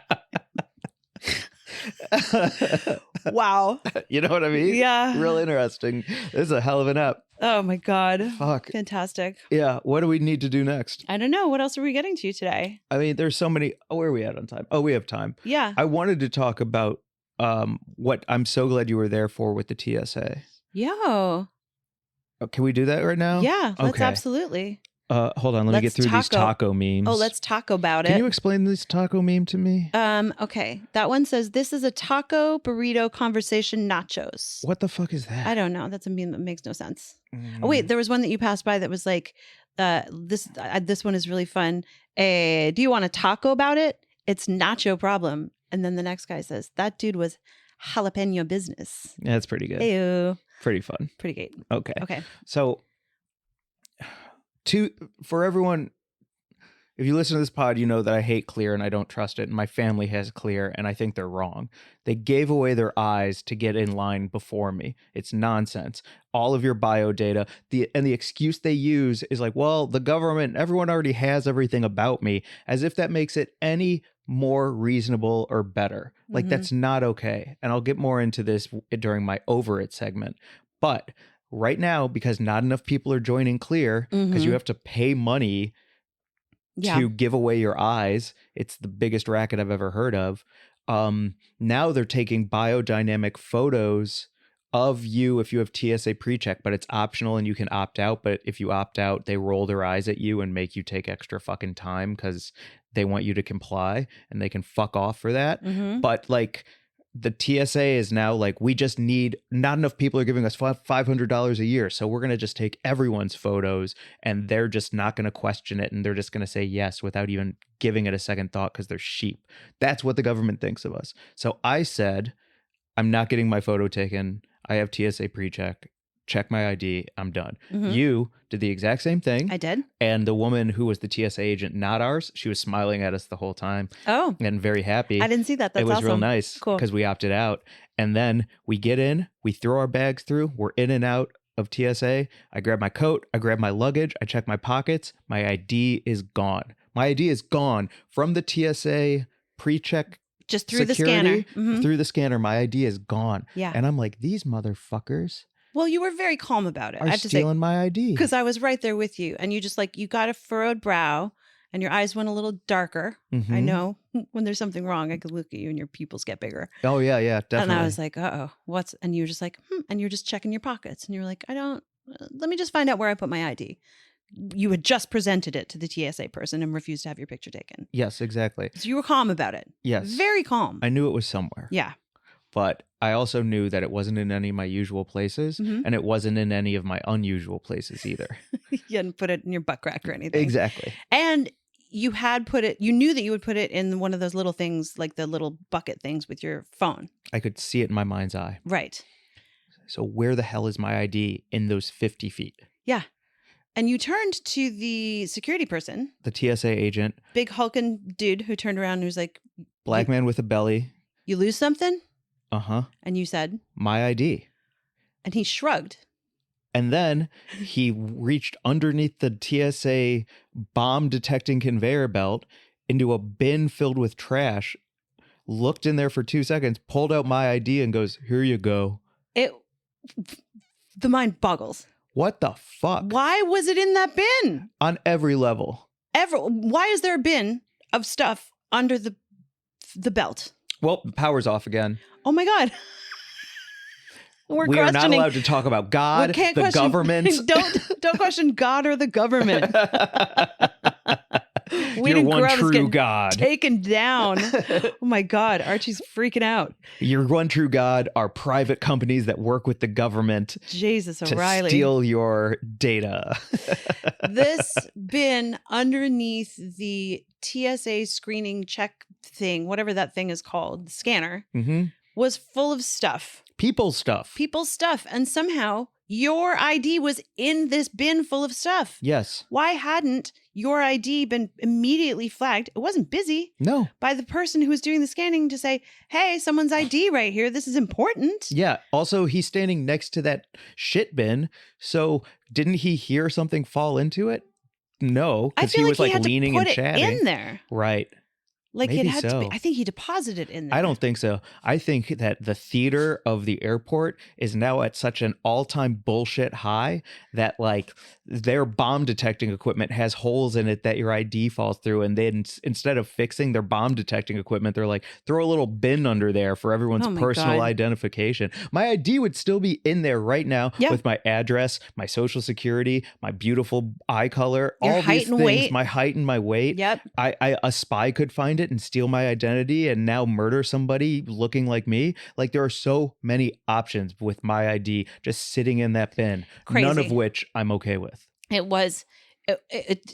Wow. You know what I mean? Yeah. Real interesting. This is a hell of an app. Oh my God. Fuck. Fantastic. Yeah. What do we need to do next? I don't know. What else are we getting to today? I mean, there's so many. Oh, where are we at on time? Oh, we have time. Yeah. I wanted to talk about what I'm so glad you were there for with the TSA. Yo. Oh, can we do that right now? Yeah. Let's Okay. absolutely. Hold on. Let me get through these taco memes. Oh, let's talk about it. Can you explain this taco meme to me? Okay. That one says, this is a taco burrito conversation nachos. What the fuck is that? I don't know. That's a meme that makes no sense. Oh, wait. There was one that you passed by that was like, this one is really fun. Do you want to taco about it? It's nacho problem. And then the next guy says, that dude was jalapeno business. Yeah, that's pretty good. Ew. Pretty fun. Pretty great. Okay. So, for everyone, if you listen to this pod, you know that I hate Clear and I don't trust it. And my family has Clear and I think they're wrong. They gave away their eyes to get in line before me. It's nonsense. All of your bio data, the excuse they use is like, well, the government, everyone already has everything about me, as if that makes it any more reasonable or better. Like that's not okay. And I'll get more into this during my Over It segment. But right now, because not enough people are joining Clear, because you have to pay money to give away your eyes. It's the biggest racket I've ever heard of. Now they're taking biodynamic photos of you if you have TSA pre-check, but it's optional and you can opt out. But if you opt out, they roll their eyes at you and make you take extra fucking time because they want you to comply, and they can fuck off for that. But like the TSA is now like, we just need, not enough people are giving us $500 a year. So we're going to just take everyone's photos and they're just not going to question it. And they're just going to say yes without even giving it a second thought because they're sheep. That's what the government thinks of us. So I said, I'm not getting my photo taken. I have TSA pre-check. Check my ID. I'm done. You did the exact same thing. I did. And the woman who was the TSA agent, not ours, she was smiling at us the whole time. Oh. And very happy. I didn't see that. That's awesome. It was real awesome. nice. Cool. Because we opted out. And then we get in, we throw our bags through, we're in and out of TSA. I grab my coat, I grab my luggage, I check my pockets. My ID is gone. My ID is gone from the TSA pre-check. Just through security, the scanner. Through the scanner, my ID is gone. Yeah. And I'm like, these motherfuckers Well, you were very calm about it. are I have to stealing say, my ID. because I was right there with you, and you just like, you got a furrowed brow, and your eyes went a little darker. I Mhm. know when there's something wrong, I could look at you and your pupils get bigger. Oh yeah, definitely. And I was like, uh-oh, what's, and you were just like, and you're just checking your pockets. And you're like, let me just find out where I put my ID. You had just presented it to the TSA person and refused to have your picture taken. yes, exactly. So you were calm about it. Yes. Very calm. I knew it was somewhere. Yeah. But I also knew that it wasn't in any of my usual places, Mhm. and it wasn't in any of my unusual places either. You hadn't put it in your butt crack or anything. Exactly. And you knew that you would put it in one of those little things, like the little bucket things with your phone. I could see it in my mind's eye. Right. So where the hell is my ID in those 50 feet? Yeah. And you turned to the security person, The TSA agent, big hulking dude who turned around and was like, black man with a belly. you lose something? Uh-huh. And you said, My ID. and he shrugged. And then he reached underneath the TSA bomb detecting conveyor belt into a bin filled with trash, looked in there for 2 seconds, pulled out my ID and goes, here you go. The mind boggles. What the fuck? Why was it in that bin? On every level. Why is there a bin of stuff under the belt? Well, the power's off again. Oh my God. We are not allowed to talk about God, the government. Don't question God or the government. You're one true God. Taken down. Oh my God. Archie's freaking out. You're one true God are private companies that work with the government Jesus, to O'Reilly. steal your data. This bin underneath the TSA screening check thing, whatever that thing is called, the scanner, was full of stuff. People's stuff. And somehow your ID was in this bin full of stuff. Yes. Why hadn't your ID been immediately flagged? It wasn't busy. No. By the person who was doing the scanning to say, hey, someone's ID right here. This is important. Yeah. Also, he's standing next to that shit bin. So didn't he hear something fall into it? No, because he was like leaning and chatting in there. Right. Like Maybe it had to so. be. I think he deposited it in there. I don't think so. I think that the theater of the airport is now at such an all-time bullshit high that like their bomb detecting equipment has holes in it that your ID falls through. And then instead of fixing their bomb detecting equipment, they're like, throw a little bin under there for everyone's personal identification. My ID would still be in there right now with my address, my social security, my beautiful eye color, your all height these and things, weight. my height and my weight. Yep. A spy could find it and steal my identity and now murder somebody looking like me. Like there are so many options with my ID just sitting in that bin, Crazy. None of which I'm okay with. It was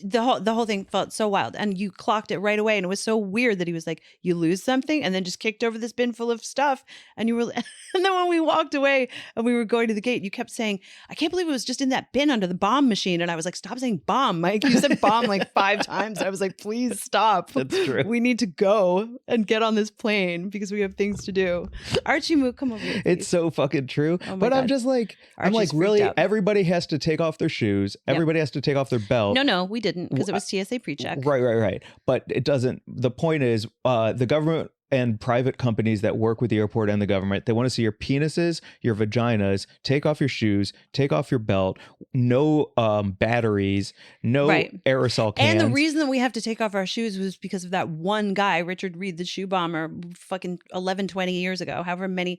the whole thing felt so wild, and you clocked it right away, and it was so weird that he was like, you lose something, and then just kicked over this bin full of stuff, and you were and then when we walked away and we were going to the gate, you kept saying, I can't believe it was just in that bin under the bomb machine. And I was like, stop saying bomb, Mike. You said bomb like 5 times. I was like, please stop. That's true. We need to go and get on this plane because we have things to do. Archie, come over here, please. It's so fucking true. Oh my but God. I'm just like, Archie's really, freaked out. everybody has to take off their shoes. Yep. Everybody has to take off their belt. No, we didn't, because it was TSA pre-check. Right. But it doesn't. The point is, the government and private companies that work with the airport and the government, they want to see your penises, your vaginas, take off your shoes, take off your belt, no batteries, no aerosol cans. And the reason that we have to take off our shoes was because of that one guy, Richard Reed, the shoe bomber, fucking 11, 20 years ago, however many.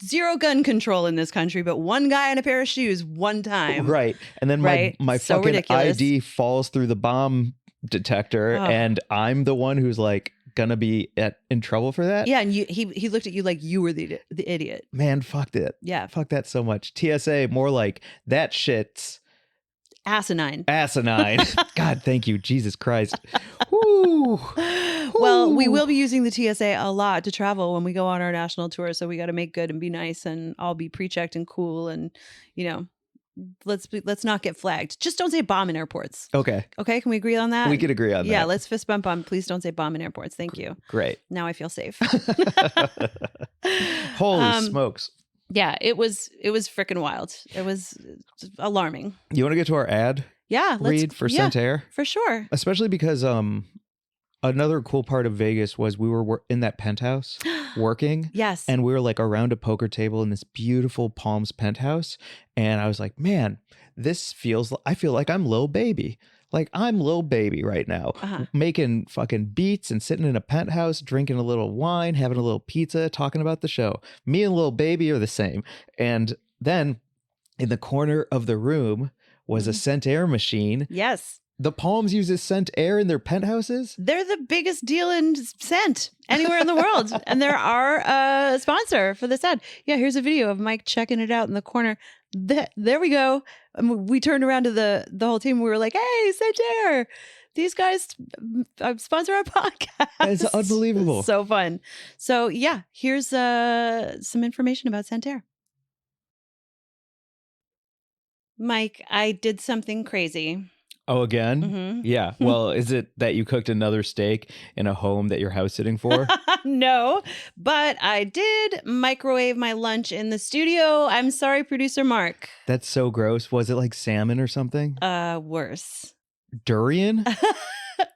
Zero gun control in this country, but one guy in a pair of shoes one time. Right. And then my So fucking ridiculous. ID falls through the bomb detector and I'm the one who's like gonna be in trouble for that. Yeah, and he looked at you like you were the idiot. Man, fuck that. Yeah. Fuck that so much. TSA, more like that shit's asinine. God, thank you. Jesus Christ. Woo. Well, we will be using the TSA a lot to travel when we go on our national tour. So we got to make good and be nice and all be pre-checked and cool. And, let's not get flagged. Just don't say bomb in airports. Okay. Okay. Can we agree on that? We could agree on that. Yeah. Let's fist bump on. Please don't say bomb in airports. Thank you. Great. Now I feel safe. Holy smokes. Yeah, it was freaking wild. It was alarming. You want to get to our ad? Yeah, read for Santerre? For sure. Especially because another cool part of Vegas was we were in that penthouse working. Yes. And we were like around a poker table in this beautiful Palms penthouse. And I was like, man, I feel like I'm Lil Baby. Like, I'm Lil Baby right now, making fucking beats and sitting in a penthouse, drinking a little wine, having a little pizza, talking about the show. Me and Lil Baby are the same. And then in the corner of the room was a scent air machine. Yes. The Palms uses scent air in their penthouses? They're the biggest deal in scent anywhere in the world. And they're our sponsor for this ad. Yeah, here's a video of Mike checking it out in the corner. There we go. We turned around to the whole team. We were like, hey, scent air. These guys sponsor our podcast. It's unbelievable. So fun. So yeah, here's some information about scent air. Mike, I did something crazy. Oh, again? Mm-hmm. Yeah. Well, is it that you cooked another steak in a home that you're house sitting for? No, but I did microwave my lunch in the studio. I'm sorry, producer Mark. That's so gross. Was it like salmon or something? Worse. Durian?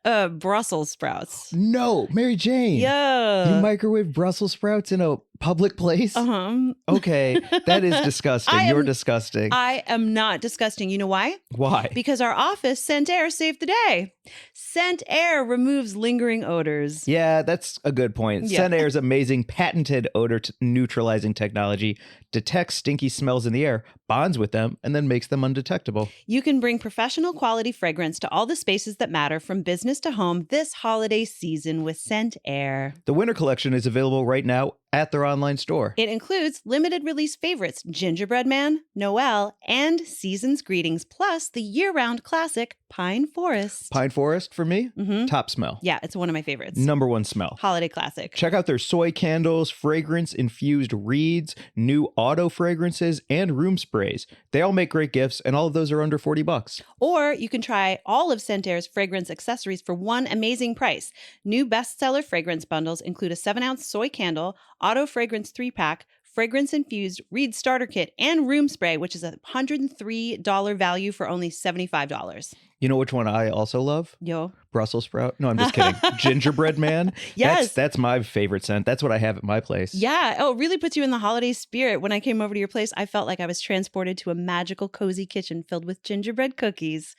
Brussels sprouts. No, Mary Jane. Yeah. You microwave Brussels sprouts in a public place? Uh-huh. Okay, that is disgusting. You're disgusting. I am not disgusting. You know why? Why? Because our office, Scent Air, saved the day. Scent Air removes lingering odors. Yeah, that's a good point. Yeah. Scent Air's amazing patented odor neutralizing technology detects stinky smells in the air, bonds with them, and then makes them undetectable. You can bring professional quality fragrance to all the spaces that matter, from business to home, this holiday season with Scent Air. The winter collection is available right now at their online store. It includes limited release favorites Gingerbread Man, Noel, and Season's Greetings, plus the year-round classic Pine Forest. Pine Forest, for me, Mm-hmm. top smell. Yeah, it's one of my favorites. Number one smell. Holiday classic. Check out their soy candles, fragrance-infused reeds, new auto fragrances, and room sprays. They all make great gifts, and all of those are under $40. Or you can try all of Scent Air's fragrance accessories for one amazing price. New bestseller fragrance bundles include a 7-ounce soy candle, auto fragrance 3-pack, fragrance-infused reed starter kit, and room spray, which is a $103 value for only $75. You know which one I also love? Yo. Brussels sprout? No, I'm just kidding. Gingerbread Man? Yes. That's my favorite scent. That's what I have at my place. Yeah. Oh, it really puts you in the holiday spirit. When I came over to your place, I felt like I was transported to a magical, cozy kitchen filled with gingerbread cookies.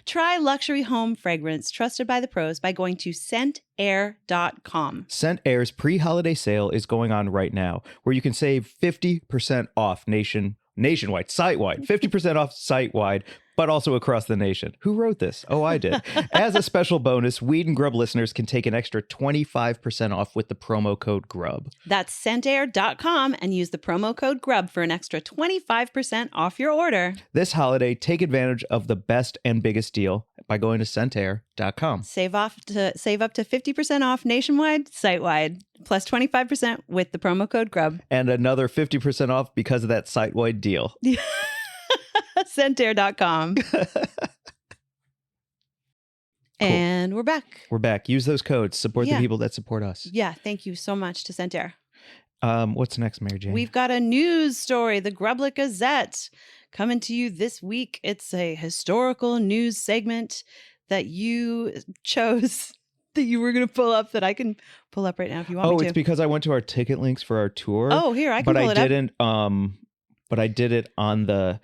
Try luxury home fragrance trusted by the pros by going to scentair.com. Scent Air's pre-holiday sale is going on right now, where you can save 50% off nationwide, site-wide, 50% off site-wide, but also across the nation. Who wrote this? Oh, I did. As a special bonus, Weed and Grub listeners can take an extra 25% off with the promo code GRUB. That's scentair.com and use the promo code GRUB for an extra 25% off your order. This holiday, take advantage of the best and biggest deal by going to scentair.com. Save up to 50% off nationwide, site-wide, plus 25% with the promo code GRUB. And another 50% off because of that site-wide deal. Scentair.com. And we're back. We're back. Use those codes. Support the Yeah. people that support us. Yeah, thank you so much to Scent Air. What's next, Mary Jane? We've got a news story, the Grublik Gazette, coming to you this week. It's a historical news segment that you chose that you were going to pull up, that I can pull up right now if you want me to. It's because I went to our ticket links for our tour. Oh, here, I can pull it up. But I did it on the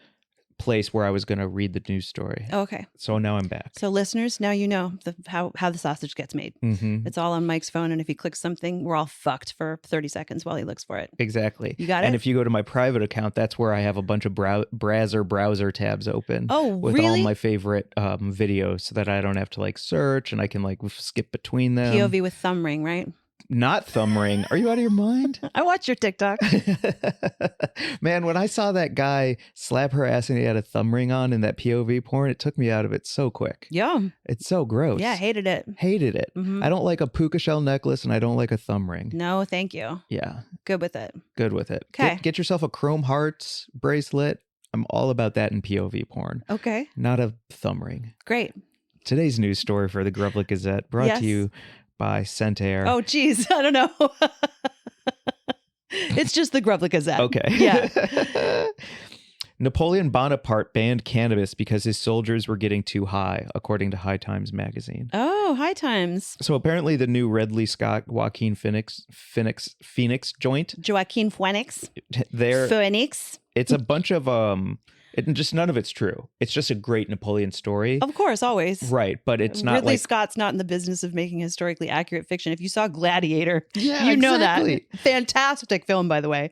place where I was going to read the news story. Oh, okay. So now I'm back. So listeners, now you know how the sausage gets made. Mm-hmm. It's all on Mike's phone, and if he clicks something, we're all fucked for 30 seconds while he looks for it. Exactly. You got it? And if you go to my private account, that's where I have a bunch of browser tabs open. Oh, with really? all my favorite videos, so that I don't have to like search and I can like skip between them. POV with thumb ring, right? Not thumb ring. Are you out of your mind? I watch your TikTok. Man, when I saw that guy slap her ass and he had a thumb ring on in that POV porn, it took me out of it so quick. Yeah. It's so gross. Yeah, hated it. Hated it. Mhm. I don't like a puka shell necklace and I don't like a thumb ring. No, thank you. Yeah, Good with it. good with it. 'Kay. Get yourself a chrome hearts bracelet. I'm all about that in POV porn. Okay, Not a thumb ring. great. Today's news story for the Grublik Gazette brought Yes. to you by Scent Air. Oh, geez. I don't know. It's just the Grublik Gazette. Okay. Yeah. Napoleon Bonaparte banned cannabis because his soldiers were getting too high, according to High Times magazine. Oh, high times. So apparently the new Ridley Scott Joaquin Phoenix joint, Joaquin Phoenix. there Phoenix. it's a bunch of Just none of it's true. It's just a great Napoleon story. Of course, always. Right, but it's not Ridley like Scott's not in the business of making historically accurate fiction. If you saw Gladiator, yeah, you know exactly. that. Fantastic film, by the way.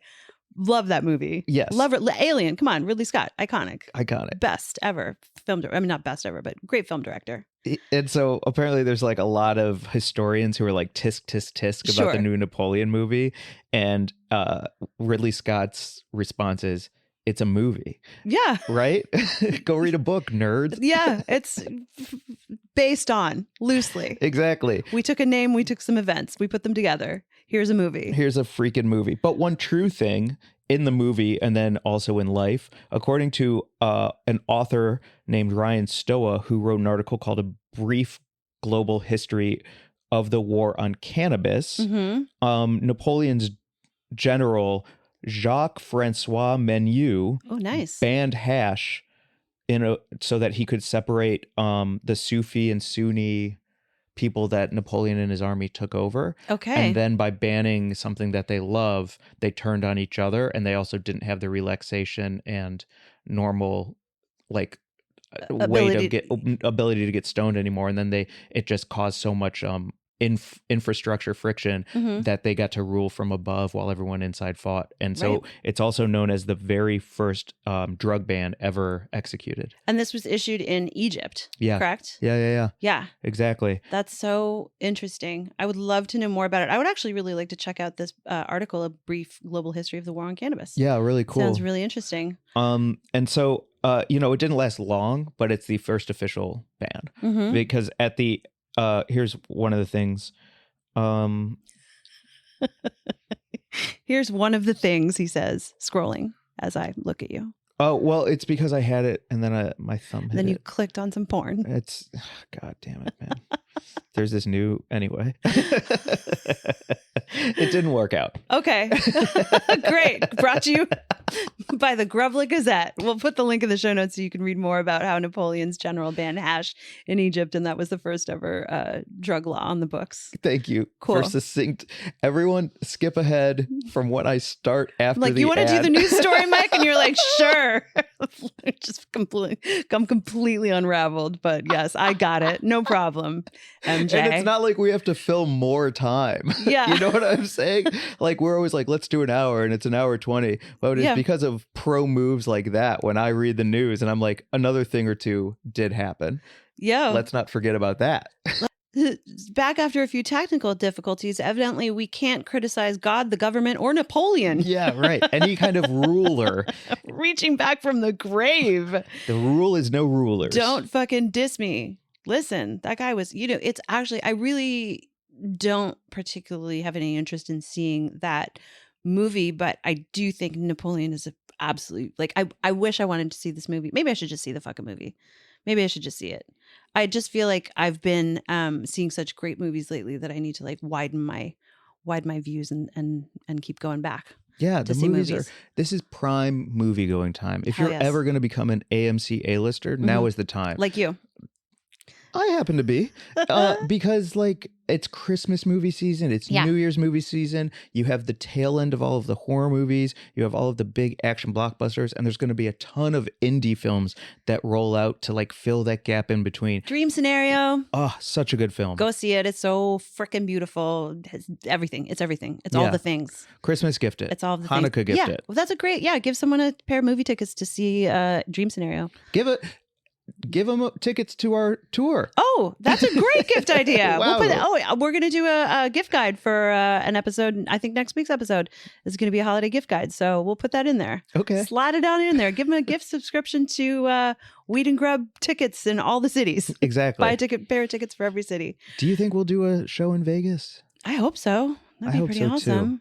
Love that movie. Yes. Love it. Alien. Come on, Ridley Scott. Iconic. Iconic. Best ever film director. I mean, not best ever, but great film director. And so apparently there's like a lot of historians who are like tisk about the new Napoleon movie. And Ridley Scott's response is, it's a movie. Yeah. Right? Go read a book, nerds. Yeah. It's based on loosely. Exactly. We took a name, we took some events, we put them together. Here's a movie. Here's a freaking movie. But one true thing in the movie and then also in life, according to an author named Ryan Stoa, who wrote an article called A Brief Global History of the War on Cannabis, Napoleon's general Jacques-Francois Menu banned hash so that he could separate the Sufi and Sunni people that Napoleon and his army took over. Okay. And then by banning something that they love, they turned on each other, and they also didn't have the relaxation and normal like ability to get stoned anymore. And then it just caused so much infrastructure friction that they got to rule from above while everyone inside fought. And so it's also known as the very first drug ban ever executed. And this was issued in Egypt, correct? Yeah. Exactly. That's so interesting. I would love to know more about it. I would actually really like to check out this article, A Brief Global History of the War on Cannabis. Yeah, really cool. Sounds really interesting. And so, it didn't last long, but it's the first official ban because at the here's one of the things. Here's one of the things, he says, scrolling as I look at you. Oh, well, it's because I had it and then my thumb hit it. Then you clicked on some porn. It's, God damn it, man. There's this new, anyway. It didn't work out. Okay. Great. Brought to you by the Grub Gazette. We'll put the link in the show notes so you can read more about how Napoleon's general banned hash in Egypt, and that was the first ever drug law on the books. Thank you. Cool. For succinct. Everyone skip ahead from what I start after like, the you want to do ad. the news story, Mike? And you're like, sure. Just I'm completely unraveled, but yes, I got it. No problem, MJ. And it's not like we have to fill more time. Yeah. You know what I'm saying? Like, we're always like, let's do an hour, and it's an hour 20. But it's because of pro moves like that when I read the news and I'm like, another thing or two did happen. Yeah. Let's not forget about that. Back after a few technical difficulties, evidently we can't criticize God, the government, or Napoleon. Yeah, right. Any kind of ruler. Reaching back from the grave. The rule is no rulers. Don't fucking diss me. Listen, that guy was, it's actually, I really don't particularly have any interest in seeing that movie, but I do think Napoleon is an absolute, like, I wish I wanted to see this movie. Maybe I should just see the fucking movie. Maybe I should just see it. I just feel like I've been seeing such great movies lately that I need to like widen my views and keep going back. Yeah, the movies. This is prime movie going time. If you're ever going to become an AMC A-lister, now is the time. Like you. I happen to be because like it's Christmas movie season. It's New Year's movie season. You have the tail end of all of the horror movies. You have all of the big action blockbusters, and there's going to be a ton of indie films that roll out to like fill that gap in between. Dream Scenario. Oh, such a good film. Go see it. It's so freaking beautiful. It's everything. It's everything. It's all the things. Christmas gift it. It's all the Hanukkah things. gift it. Well, that's a great. Yeah, give someone a pair of movie tickets to see Dream Scenario. Give them tickets to our tour. Oh, that's a great gift idea. Wow. We're going to do a gift guide for an episode. I think next week's episode is going to be a holiday gift guide. So we'll put that in there. Okay. Slide it on in there. Give them a gift subscription to Weed and Grub tickets in all the cities. Exactly. Buy a pair of tickets for every city. Do you think we'll do a show in Vegas? I hope so. That'd be pretty awesome. Too.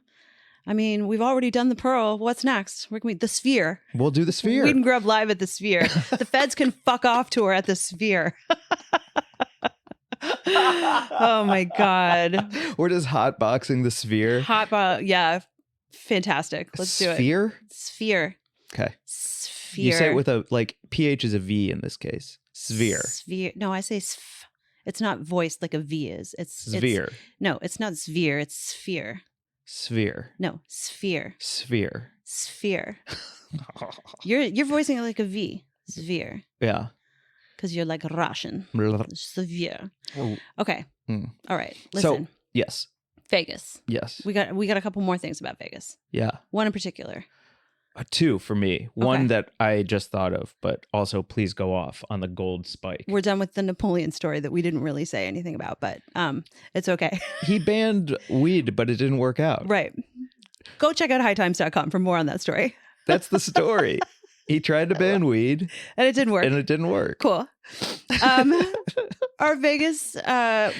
I mean, we've already done the Pearl. What's next? We're going to the Sphere. We'll do the Sphere. Weed and Grub live at the Sphere. The Feds can fuck off tour at the Sphere. Oh my God. We're just hotboxing the Sphere. Yeah. Fantastic. Let's do it. Sphere? Sphere. Okay. Sphere. You say it with a, like, PH is a V in this case. Sphere. Sphere. No, I say it's not voiced like a V is. It's Sphere. No, it's not sphere. It's sphere. Sphere. No, sphere. Sphere. Sphere. You're voicing it like a V. Severe. Yeah. Because you're like Russian. Severe. Okay. All right. So, Listen. yes. Vegas. Yes. We got a couple more things about Vegas. Yeah. One in particular. Two for me. One Okay. that I just thought of, but also please go off on the gold spike. We're done with the Napoleon story that we didn't really say anything about, but it's okay. He banned weed, but it didn't work out. Right. Go check out hightimes.com for more on that story. That's the story. He tried to ban weed. And it didn't work. And it didn't work. Cool. Our Vegas.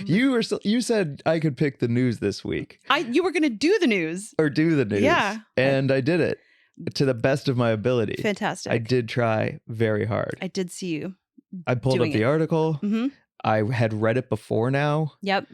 You said I could pick the news this week. You were going to do the news. Or do the news. Yeah. And I did it to the best of my ability. Fantastic. I did try very hard. I did see you. I pulled up the article. Mm-hmm. I had read it before now. Yep.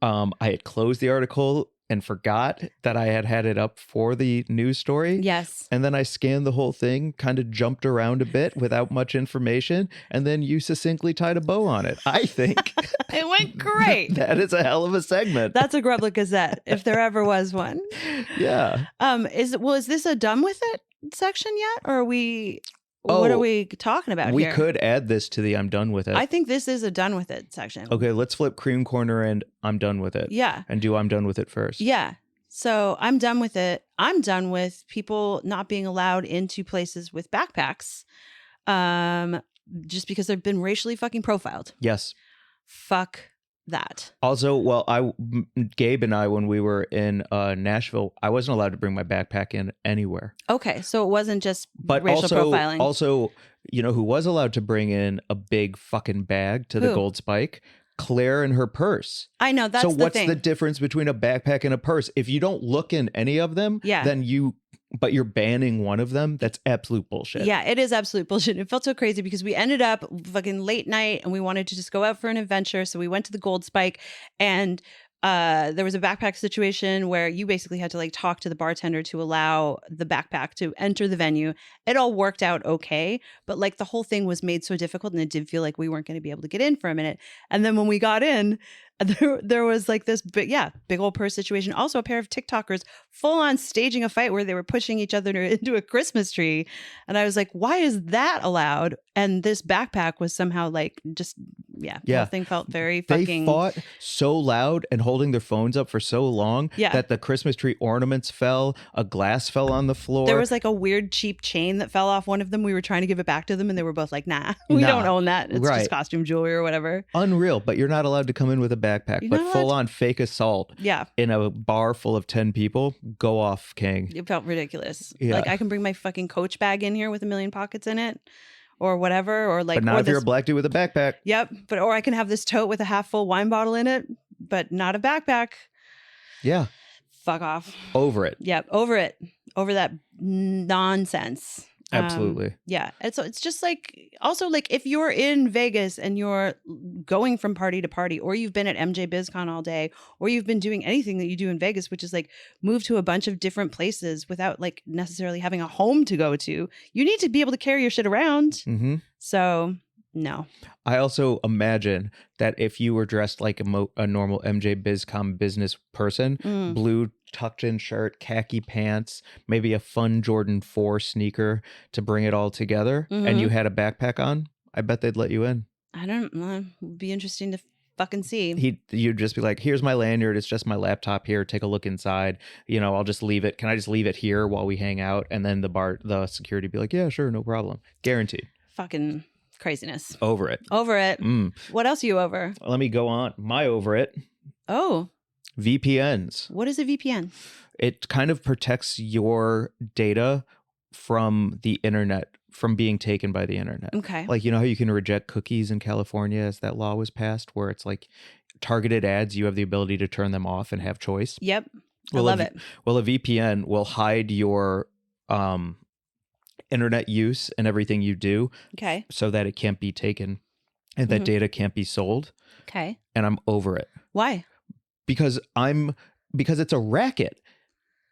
I had closed the article and forgot that I had it up for the news story. Yes. And then I scanned the whole thing, kind of jumped around a bit without much information, and then you succinctly tied a bow on it. I think It went great. that is a hell of a segment. That's a Grublet Gazette, if there ever was one. Yeah. Is this a done with it section yet? Or are we what are we talking about We here? could add this to the I'm done with it. I think this is a done with it section. Okay, let's flip Cream Corner and I'm done with it. Yeah. And do I'm done with it first. Yeah. So I'm done with it. I'm done with people not being allowed into places with backpacks just because they've been racially fucking profiled. Yes. Fuck that. Also, Gabe and I, when we were in Nashville, I wasn't allowed to bring my backpack in anywhere. Okay. So it wasn't just But racial profiling. Also, you know who was allowed to bring in a big fucking bag to the Who? Gold Spike? Claire and her purse. I know. That's so the what's thing. the difference between a backpack and a purse? If you don't look in any of them, Yeah. then but you're banning one of them, that's absolute bullshit. Yeah, it is absolute bullshit. It felt so crazy because we ended up fucking late night and we wanted to just go out for an adventure. So we went to the Gold Spike and there was a backpack situation where you basically had to like talk to the bartender to allow the backpack to enter the venue. It all worked out okay, but like the whole thing was made so difficult and it did feel like we weren't going to be able to get in for a minute. And then when we got in, there was like this big old purse situation. Also a pair of TikTokers full on staging a fight where they were pushing each other into a Christmas tree. And I was like, why is that allowed? And this backpack was somehow like just, the whole thing felt very fucking. They fought so loud and holding their phones up for so long that the Christmas tree ornaments fell, a glass fell on the floor. There was like a weird cheap chain that fell off one of them. We were trying to give it back to them and they were both like, nah, we don't own that. It's just costume jewelry or whatever. Unreal, but you're not allowed to come in with a backpack, but full on fake assault. Yeah. In a bar full of 10 people, go off, King. It felt ridiculous. Yeah. Like I can bring my fucking Coach bag in here with a million pockets in it or whatever. Or like, but not if you're a black dude with a backpack. Yep. Or I can have this tote with a half full wine bottle in it, but not a backpack. Yeah. Fuck off. Over it. Yep. Over it. Over that nonsense. Absolutely. Yeah. And so it's just like, also like if you're in Vegas and you're going from party to party, or you've been at MJ BizCon all day, or you've been doing anything that you do in Vegas, which is like move to a bunch of different places without like necessarily having a home to go to, you need to be able to carry your shit around. Mm-hmm. So no. I also imagine that if you were dressed like a normal MJ BizCon business person, blue tucked in shirt, khaki pants, maybe a fun Jordan 4 sneaker to bring it all together, and you had a backpack on, I bet they'd let you in. I don't know. It would be interesting to fucking see. You'd just be like, here's my lanyard. It's just my laptop here. Take a look inside. You know, I'll just leave it. Can I just leave it here while we hang out? And then the security be like, yeah, sure. No problem. Guaranteed. Fucking craziness. Over it. Over it. What else are you over? Let me go on. My over it. Oh. VPNs. What is a VPN? It kind of protects your data from the internet, from being taken by the internet. Okay. Like, you know how you can reject cookies in California as that law was passed, where it's like targeted ads, you have the ability to turn them off and have choice. Yep. I love it. Well, a VPN will hide your internet use and everything you do. Okay. So that it can't be taken and that data can't be sold. Okay. And I'm over it. Why? Because it's a racket.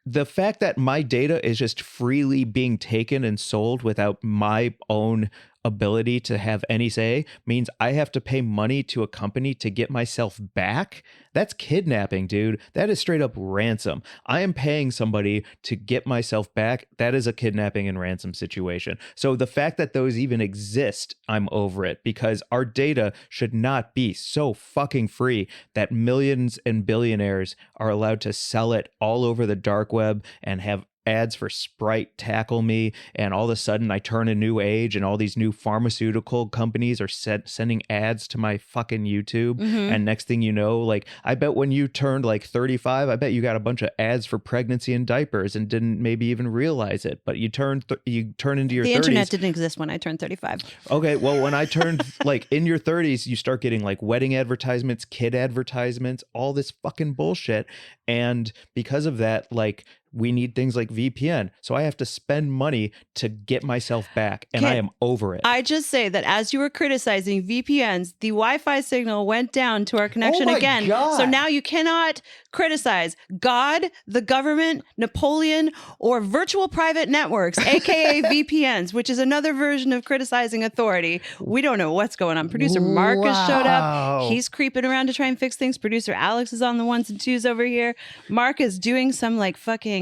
The fact that my data is just freely being taken and sold without my own ability to have any say means I have to pay money to a company to get myself back. That's kidnapping, dude. That is straight up ransom. I am paying somebody to get myself back. That is a kidnapping and ransom situation. So the fact that those even exist, I'm over it, because our data should not be so fucking free that millions and billionaires are allowed to sell it all over the dark web and have ads for Sprite tackle me, and all of a sudden I turn a new age and all these new pharmaceutical companies are sending ads to my fucking YouTube. And next thing you know, like, I bet when you turned like 35, I bet you got a bunch of ads for pregnancy and diapers and didn't maybe even realize it, but you turn into your 30s. The internet didn't exist when I turned 35. Okay, well, when I turned like in your 30s, you start getting like wedding advertisements, kid advertisements, all this fucking bullshit. And because of that, like, we need things like VPN. So I have to spend money to get myself back, and I am over it. I just say that as you were criticizing VPNs, the Wi-Fi signal went down to our connection Oh my again. God. So now you cannot criticize God, the government, Napoleon, or virtual private networks, aka VPNs, which is another version of criticizing authority. We don't know what's going on. Producer Mark has showed up. He's creeping around to try and fix things. Producer Alex is on the ones and twos over here. Mark is doing some like fucking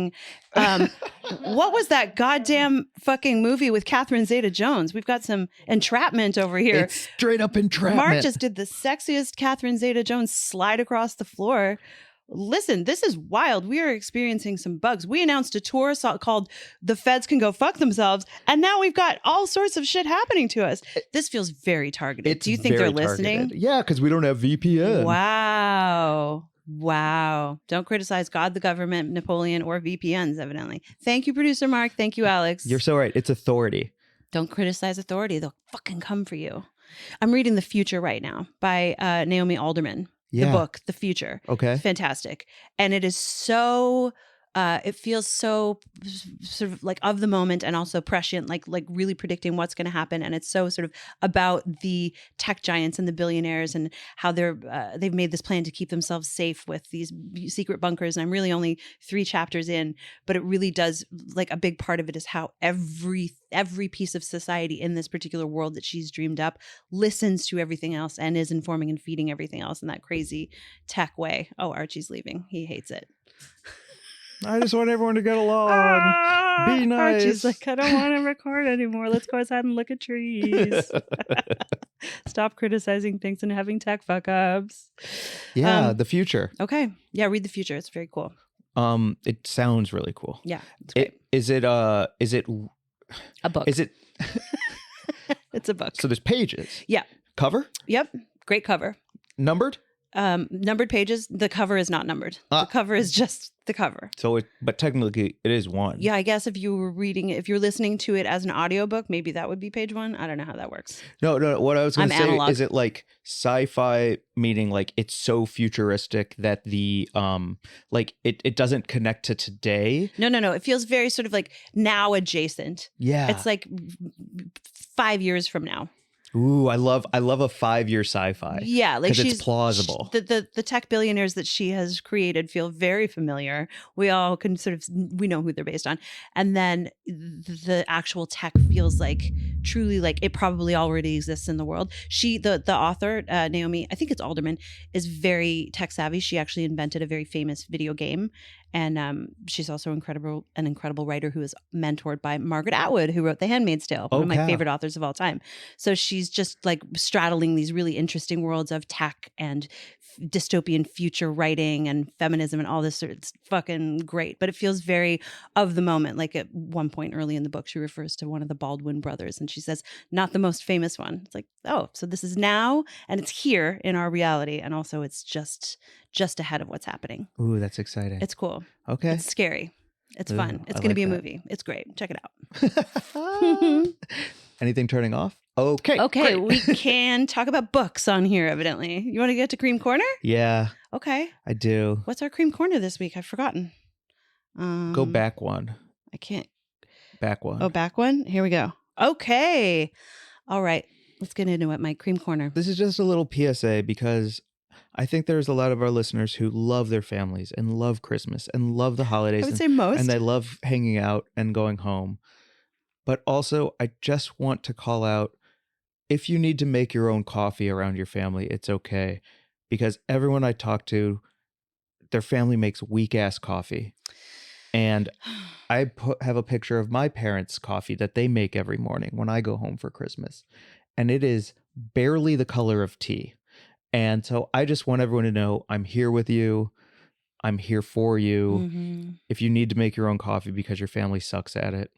what was that goddamn fucking movie with Catherine Zeta-Jones? We've got some entrapment over here. It's straight up entrapment. Mark just did the sexiest Catherine Zeta-Jones slide across the floor. Listen, this is wild. We are experiencing some bugs. We announced a tour called The Feds Can Go Fuck Themselves, and now we've got all sorts of shit happening to us. This feels very targeted. Do you think they're listening? Targeted. Yeah, because we don't have VPN. Wow. Don't criticize God, the government, Napoleon, or VPNs, evidently. Thank you, producer Mark. Thank you, Alex. You're so right. It's authority. Don't criticize authority. They'll fucking come for you. I'm reading The Future right now by Naomi Alderman. The book, The Future. Okay. Fantastic. And it is so... it feels so sort of like of the moment and also prescient, like really predicting what's going to happen. And it's so sort of about the tech giants and the billionaires and how they've made this plan to keep themselves safe with these secret bunkers. And I'm really only 3 chapters in, but it really does, like, a big part of it is how every piece of society in this particular world that she's dreamed up listens to everything else and is informing and feeding everything else in that crazy tech way. Oh, Archie's leaving. He hates it. I just want everyone to get along. Be nice. Archie's like, I don't want to record anymore. Let's go outside and look at trees. Stop criticizing things and having tech fuck ups. Yeah, The Future. Okay. Yeah, read The Future. It's very cool. It sounds really cool. Yeah, it's great. Is it a book? Is it? It's a book. So there's pages. Yeah. Cover? Yep. Great cover. Numbered? Numbered pages. The cover is not numbered. The cover is just the cover. So but technically it is one. Yeah, I guess if you're listening to it as an audiobook, maybe that would be page 1. I don't know how that works. No. What I was going to say analog. is, it like sci-fi, meaning like it's so futuristic that the like it doesn't connect to today. No. It feels very sort of like now adjacent. Yeah. It's like 5 years from now. Ooh, I love a 5-year sci-fi. Yeah, like it's plausible. The tech billionaires that she has created feel very familiar. We all can we know who they're based on. And then the actual tech feels like truly like it probably already exists in the world. The author, Naomi, I think it's Alderman, is very tech savvy. She actually invented a very famous video game. And she's also an incredible writer who is mentored by Margaret Atwood, who wrote The Handmaid's Tale, one of my favorite authors of all time. So she's just like straddling these really interesting worlds of tech and dystopian future writing and feminism and all this. It's fucking great, but it feels very of the moment. Like at one point early in the book, she refers to one of the Baldwin brothers and she says, not the most famous one. It's like, oh, so this is now and it's here in our reality. And also it's just ahead of what's happening. Ooh, that's exciting. It's cool. Okay. It's scary. It's fun. It's going to be a movie. It's great. Check it out. Anything turning off? Okay. Great. We can talk about books on here, evidently. You want to get to Cream Corner? Yeah. Okay. I do. What's our Cream Corner this week? I've forgotten. Go back one. I can't. Back one. Oh, back one? Here we go. Okay. All right. Let's get into it, my Cream Corner. This is just a little PSA because I think there's a lot of our listeners who love their families and love Christmas and love the holidays. I would say most. And they love hanging out and going home. But also, I just want to call out if you need to make your own coffee around your family, it's okay. Because everyone I talk to, their family makes weak ass coffee. And I have a picture of my parents' coffee that they make every morning when I go home for Christmas. And it is barely the color of tea. And so I just want everyone to know I'm here with you. I'm here for you. Mm-hmm. If you need to make your own coffee because your family sucks at it,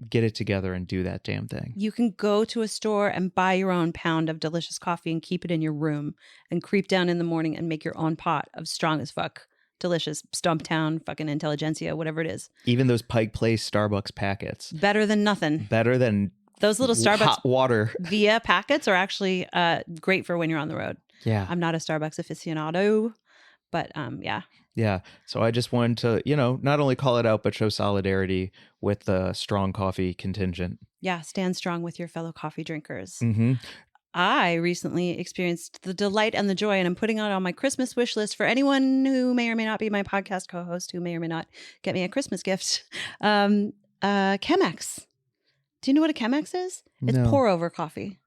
get it together and do that damn thing. You can go to a store and buy your own pound of delicious coffee and keep it in your room and creep down in the morning and make your own pot of strong as fuck, delicious Stumptown, fucking Intelligentsia, whatever it is. Even those Pike Place Starbucks packets. Better than nothing. Better than Those little Starbucks hot water. Via packets are actually great for when you're on the road. Yeah. I'm not a Starbucks aficionado, but yeah. Yeah. So I just wanted to, not only call it out, but show solidarity with the strong coffee contingent. Yeah, stand strong with your fellow coffee drinkers. Mm-hmm. I recently experienced the delight and the joy, and I'm putting it on my Christmas wish list for anyone who may or may not be my podcast co-host, who may or may not get me a Christmas gift. Chemex. Do you know what a Chemex is? It's No. pour over coffee.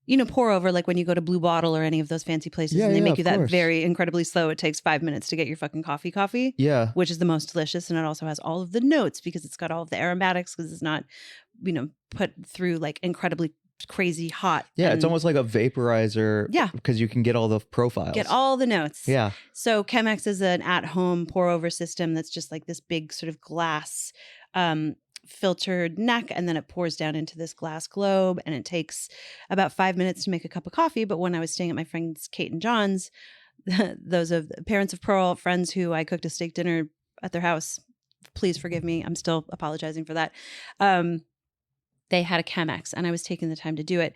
You know, pour over, like when you go to Blue Bottle or any of those fancy places, and they make you that very incredibly slow. It takes 5 minutes to get your fucking coffee. Yeah. Which is the most delicious. And it also has all of the notes because it's got all of the aromatics, because it's not, put through like incredibly crazy hot. Yeah. It's almost like a vaporizer. Yeah. Because you can get all the profiles. Get all the notes. Yeah. So Chemex is an at-home pour-over system that's just like this big sort of glass filtered neck, and then it pours down into this glass globe, and it takes about 5 minutes to make a cup of coffee. But when I was staying at my friends Kate and John's, those of parents of Pearl, friends who I cooked a steak dinner at their house, please forgive me, I'm still apologizing for that. They had a Chemex, and I was taking the time to do it.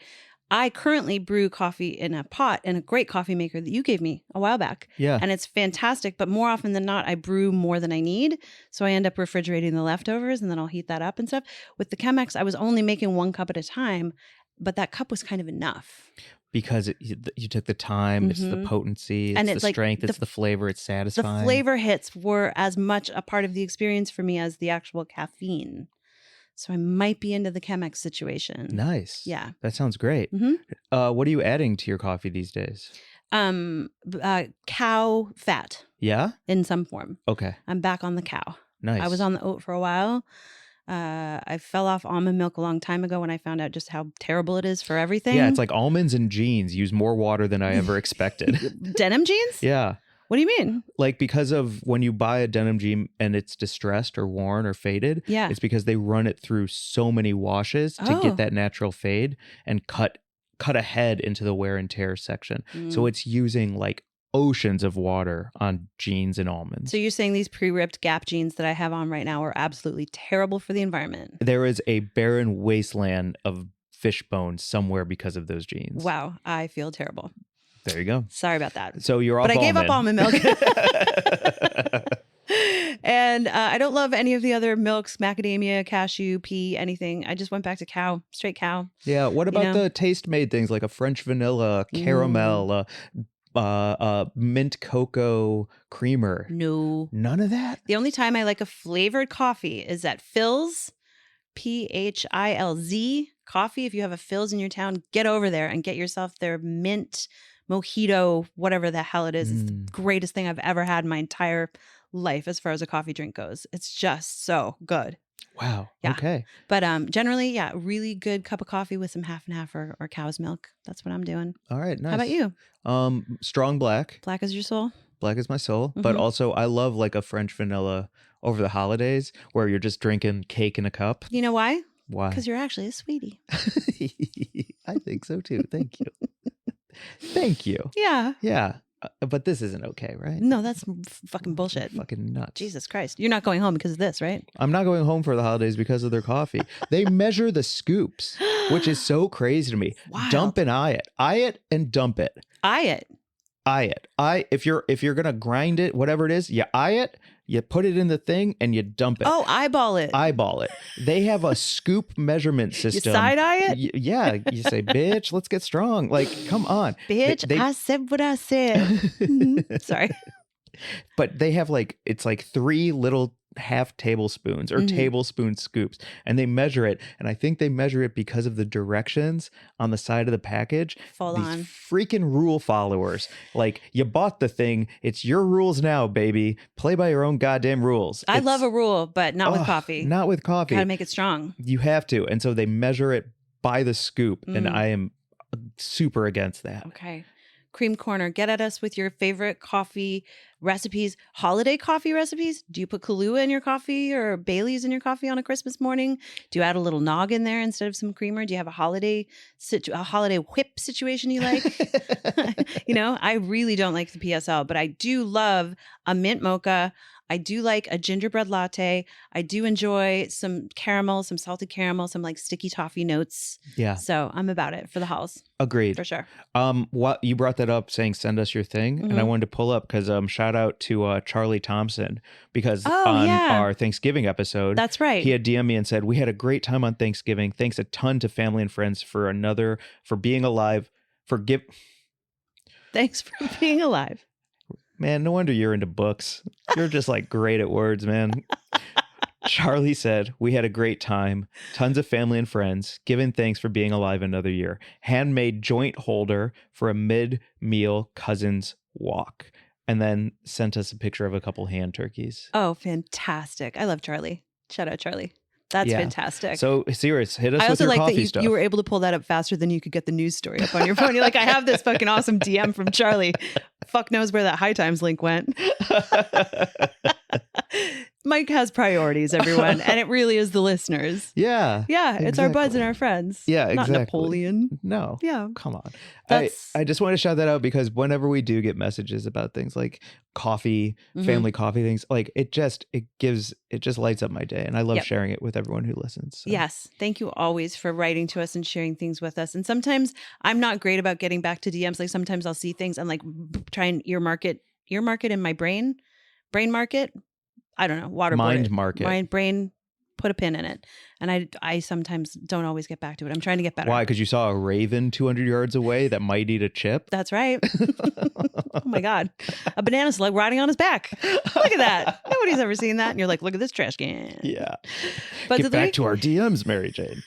I currently brew coffee in a pot in a great coffee maker that you gave me a while back. Yeah. And it's fantastic. But more often than not, I brew more than I need. So I end up refrigerating the leftovers, and then I'll heat that up and stuff. With the Chemex, I was only making 1 cup at a time, but that cup was kind of enough. Because you took the time, it's the potency, it's the strength, it's the flavor, it's satisfying. The flavor hits were as much a part of the experience for me as the actual caffeine. So I might be into the Chemex situation. Nice. Yeah. That sounds great. Mm-hmm. What are you adding to your coffee these days? Cow fat. Yeah? In some form. Okay. I'm back on the cow. Nice. I was on the oat for a while. I fell off almond milk a long time ago when I found out just how terrible it is for everything. Yeah, it's like almonds and jeans use more water than I ever expected. Denim jeans? Yeah. What do you mean? Like, because of when you buy a denim jean and it's distressed or worn or faded, yeah, it's because they run it through so many washes to get that natural fade and cut ahead into the wear and tear section. So it's using like oceans of water on jeans and almonds. So you're saying these pre-ripped Gap jeans that I have on right now are absolutely terrible for the environment? There is a barren wasteland of fish bones somewhere because of those jeans. Wow, I feel terrible. There you go. Sorry about that. So you're off But I gave almond. up almond milk. And I don't love any of the other milks, macadamia, cashew, pea, anything. I just went back to cow, straight cow. Yeah. What about the taste-made things like a French vanilla, caramel, mint cocoa creamer? No. None of that? The only time I like a flavored coffee is at Phil's, Philz coffee. If you have a Phil's in your town, get over there and get yourself their mint mojito, whatever the hell it is. It's the greatest thing I've ever had in my entire life as far as a coffee drink goes. It's just so good. Wow. Yeah. Okay. But generally, yeah, really good cup of coffee with some half and half or cow's milk. That's what I'm doing. All right. Nice. How about you? Strong black. Black as your soul? Black is my soul. But also I love like a French vanilla over the holidays where you're just drinking cake in a cup. You know why? Why? Because you're actually a sweetie. I think so too. Thank you. Thank you. Yeah. Yeah. But this isn't okay, right? No, that's fucking bullshit. Fucking nuts. Jesus Christ. You're not going home because of this, right? I'm not going home for the holidays because of their coffee. They measure the scoops, which is so crazy to me. Wow. Dump and eye it. Eye it and dump it. Eye it. Eye it. If you're gonna grind it, whatever it is, you eye it, you put it in the thing, and you dump it. Oh, eyeball it. Eyeball it. They have a scoop measurement system. You side eye it? Yeah. You say, bitch, let's get strong. Like, come on. Bitch, I said what I said. Sorry. But they have like, it's like 3 little half tablespoons or tablespoon scoops, and they measure it. And I think they measure it because of the directions on the side of the package. Full These on. freaking rule followers. Like, you bought the thing. It's your rules now, baby. Play by your own goddamn rules. I love a rule, but not with coffee. Not with coffee. Gotta make it strong. You have to. And so they measure it by the scoop. And I am super against that. Okay. Cream Corner, get at us with your favorite coffee recipes, holiday coffee recipes. Do you put Kahlua in your coffee or Bailey's in your coffee on a Christmas morning? Do you add a little nog in there instead of some creamer? Do you have a holiday whip situation you like? I really don't like the PSL, but I do love a mint mocha. I do like a gingerbread latte. I do enjoy some caramel, some salted caramel, some like sticky toffee notes. Yeah. So I'm about it for the halls. Agreed. For sure. What you brought that up saying send us your thing, and I wanted to pull up because shout out to Charlie Thompson, because on our Thanksgiving episode, that's right, he had DM'd me and said we had a great time on Thanksgiving. Thanks a ton to family and friends for being alive, Thanks for being alive. Man, no wonder you're into books. You're just like great at words, man. Charlie said, we had a great time. Tons of family and friends. Giving thanks for being alive another year. Handmade joint holder for a mid-meal cousin's walk. And then sent us a picture of a couple hand turkeys. Oh, fantastic. I love Charlie. Shout out, Charlie. That's fantastic. So, serious, hit us I with also your like coffee that stuff. you were able to pull that up faster than you could get the news story up on your phone. You're like, I have this fucking awesome DM from Charlie. Fuck knows where that High Times link went. Mike has priorities, everyone, and it really is the listeners. Yeah. Yeah, it's our buds and our friends. Yeah, exactly. Not Napoleon. No. Yeah. Come on. I just want to shout that out because whenever we do get messages about things like coffee, family coffee things, like it just lights up my day, and I love sharing it with everyone who listens. So. Yes. Thank you always for writing to us and sharing things with us. And sometimes I'm not great about getting back to DMs. Like sometimes I'll see things and like try and earmark it in my brain market. I don't know, waterboard mind it. market. My brain put a pin in it. And I sometimes don't always get back to it. I'm trying to get better. Why? Because you saw a raven 200 yards away that might eat a chip? That's right. Oh my God. A banana slug riding on his back. Look at that. Nobody's ever seen that. And you're like, look at this trash can. Yeah. Buds get back to our DMs, Mary Jane.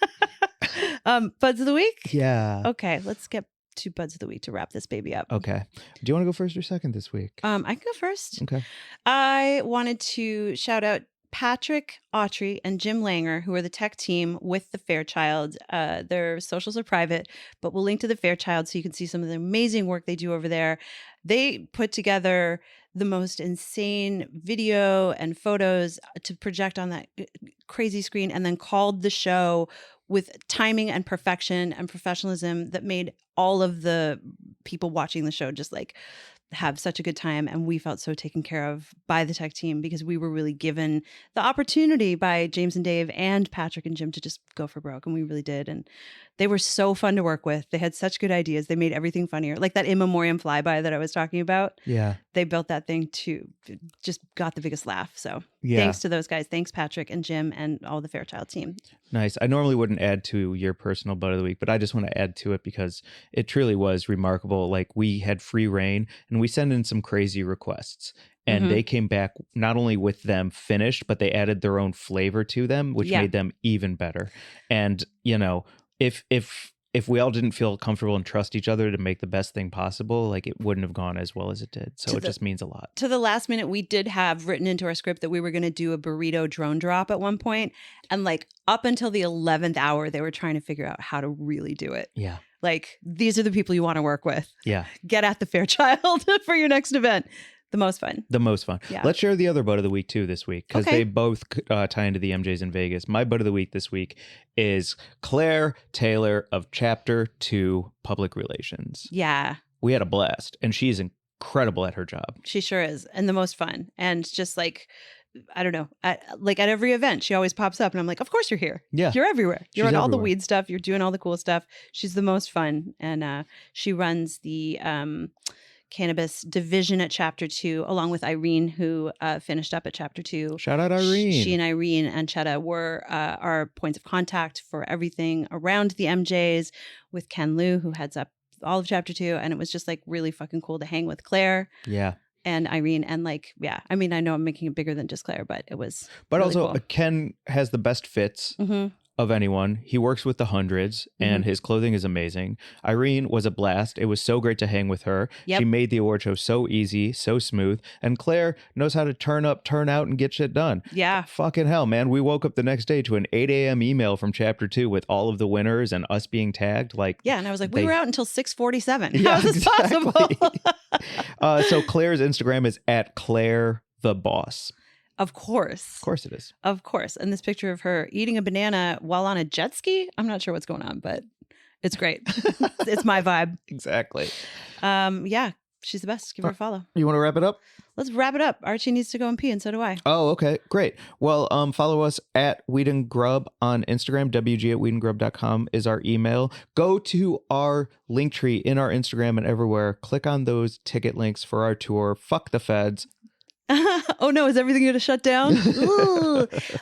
Buds of the week? Yeah. Okay, let's get to Buds of the Week to wrap this baby up. Okay. Do you want to go first or second this week? I can go first. Okay. I wanted to shout out Patrick Autry and Jim Langer, who are the tech team with the Fairchild. Their socials are private, but we'll link to the Fairchild so you can see some of the amazing work they do over there. They put together the most insane video and photos to project on that crazy screen, and then called the show with timing and perfection and professionalism that made all of the people watching the show just like have such a good time. And we felt so taken care of by the tech team because we were really given the opportunity by James and Dave and Patrick and Jim to just go for broke. And we really did. And they were so fun to work with. They had such good ideas. They made everything funnier. Like that in memoriam flyby that I was talking about. Yeah. They built that thing too. Just got the biggest laugh. So thanks to those guys. Thanks, Patrick and Jim and all the Fairchild team. Nice. I normally wouldn't add to your personal Bud of the Week, but I just want to add to it because it truly was remarkable. Like we had free reign and we sent in some crazy requests. And they came back not only with them finished, but they added their own flavor to them, which made them even better. And, you know, if we all didn't feel comfortable and trust each other to make the best thing possible, like it wouldn't have gone as well as it did. So it just means a lot. To the last minute, we did have written into our script that we were going to do a burrito drone drop at one point. And like up until the 11th hour, they were trying to figure out how to really do it. Yeah. Like these are the people you want to work with. Yeah. Get at the Fairchild for your next event. The most fun. The most fun. Yeah. Let's share the other Bud of the Week too this week because they both tie into the Emjays in Vegas. My Bud of the Week this week is Claire Taylor of Chapter 2 Public Relations. Yeah. We had a blast and she's incredible at her job. She sure is. And the most fun. And just like, I don't know, at every event, she always pops up and I'm like, of course you're here. Yeah. You're everywhere. You're She's on all the everywhere. weed stuff. You're doing all the cool stuff. She's the most fun. And she runs the cannabis division at Chapter 2, along with Irene, who finished up at Chapter 2. Shout out Irene. She and Irene and Chetta were our points of contact for everything around the MJs, with Ken Liu, who heads up all of Chapter 2. And it was just like really fucking cool to hang with Claire. Yeah. and Irene. And like, yeah, I mean, I know I'm making it bigger than just Claire, but it was But really also, cool. Ken has the best fits of anyone. He works with the hundreds, and his clothing is amazing. Irene was a blast. It was so great to hang with her. Yep. She made the award show so easy, so smooth. And Claire knows how to turn up, turn out, and get shit done. Yeah. Fucking hell, man. We woke up the next day to an 8 a.m. email from Chapter 2 with all of the winners and us being tagged. Like, Yeah, and I was like, we were out until 6:47. Yeah, How is this possible? So Claire's Instagram is at Claire the Boss. Of course. Of course it is. Of course. And this picture of her eating a banana while on a jet ski. I'm not sure what's going on, but it's great. It's my vibe. Exactly. Yeah, she's the best. Give her a follow. You want to wrap it up? Let's wrap it up. Archie needs to go and pee, and so do I. Oh, okay. Great. Well, follow us at Weed and Grub on Instagram. WG at weedandgrub.com is our email. Go to our link tree in our Instagram and everywhere. Click on those ticket links for our tour. Fuck the feds. Oh no, is everything going to shut down?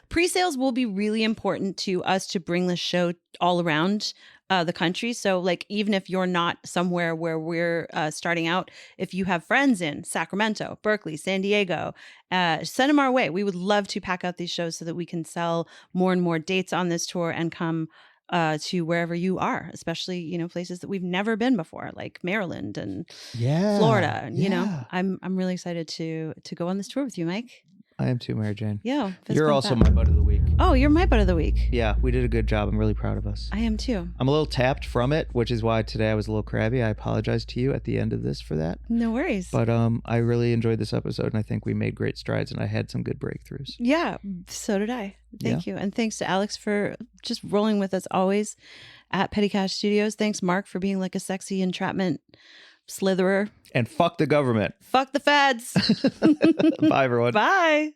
Pre-sales will be really important to us to bring the show all around the country. So like, even if you're not somewhere where we're starting out, if you have friends in Sacramento, Berkeley, San Diego, send them our way. We would love to pack out these shows so that we can sell more and more dates on this tour and come to wherever you are, especially, you know, places that we've never been before, like Maryland and Florida. And, you know, I'm really excited to go on this tour with you, Mike. I am too, Mary Jane. Yeah. You're also my butt of the week. Oh, you're my butt of the week. Yeah, we did a good job. I'm really proud of us. I am too. I'm a little tapped from it, which is why today I was a little crabby. I apologize to you at the end of this for that. No worries. But I really enjoyed this episode, and I think we made great strides, and I had some good breakthroughs. Yeah, so did I. Thank you. And thanks to Alex for just rolling with us always at Petty Cash Studios. Thanks, Mark, for being like a sexy entrapment slitherer. And fuck the government. Fuck the feds. Bye, everyone. Bye.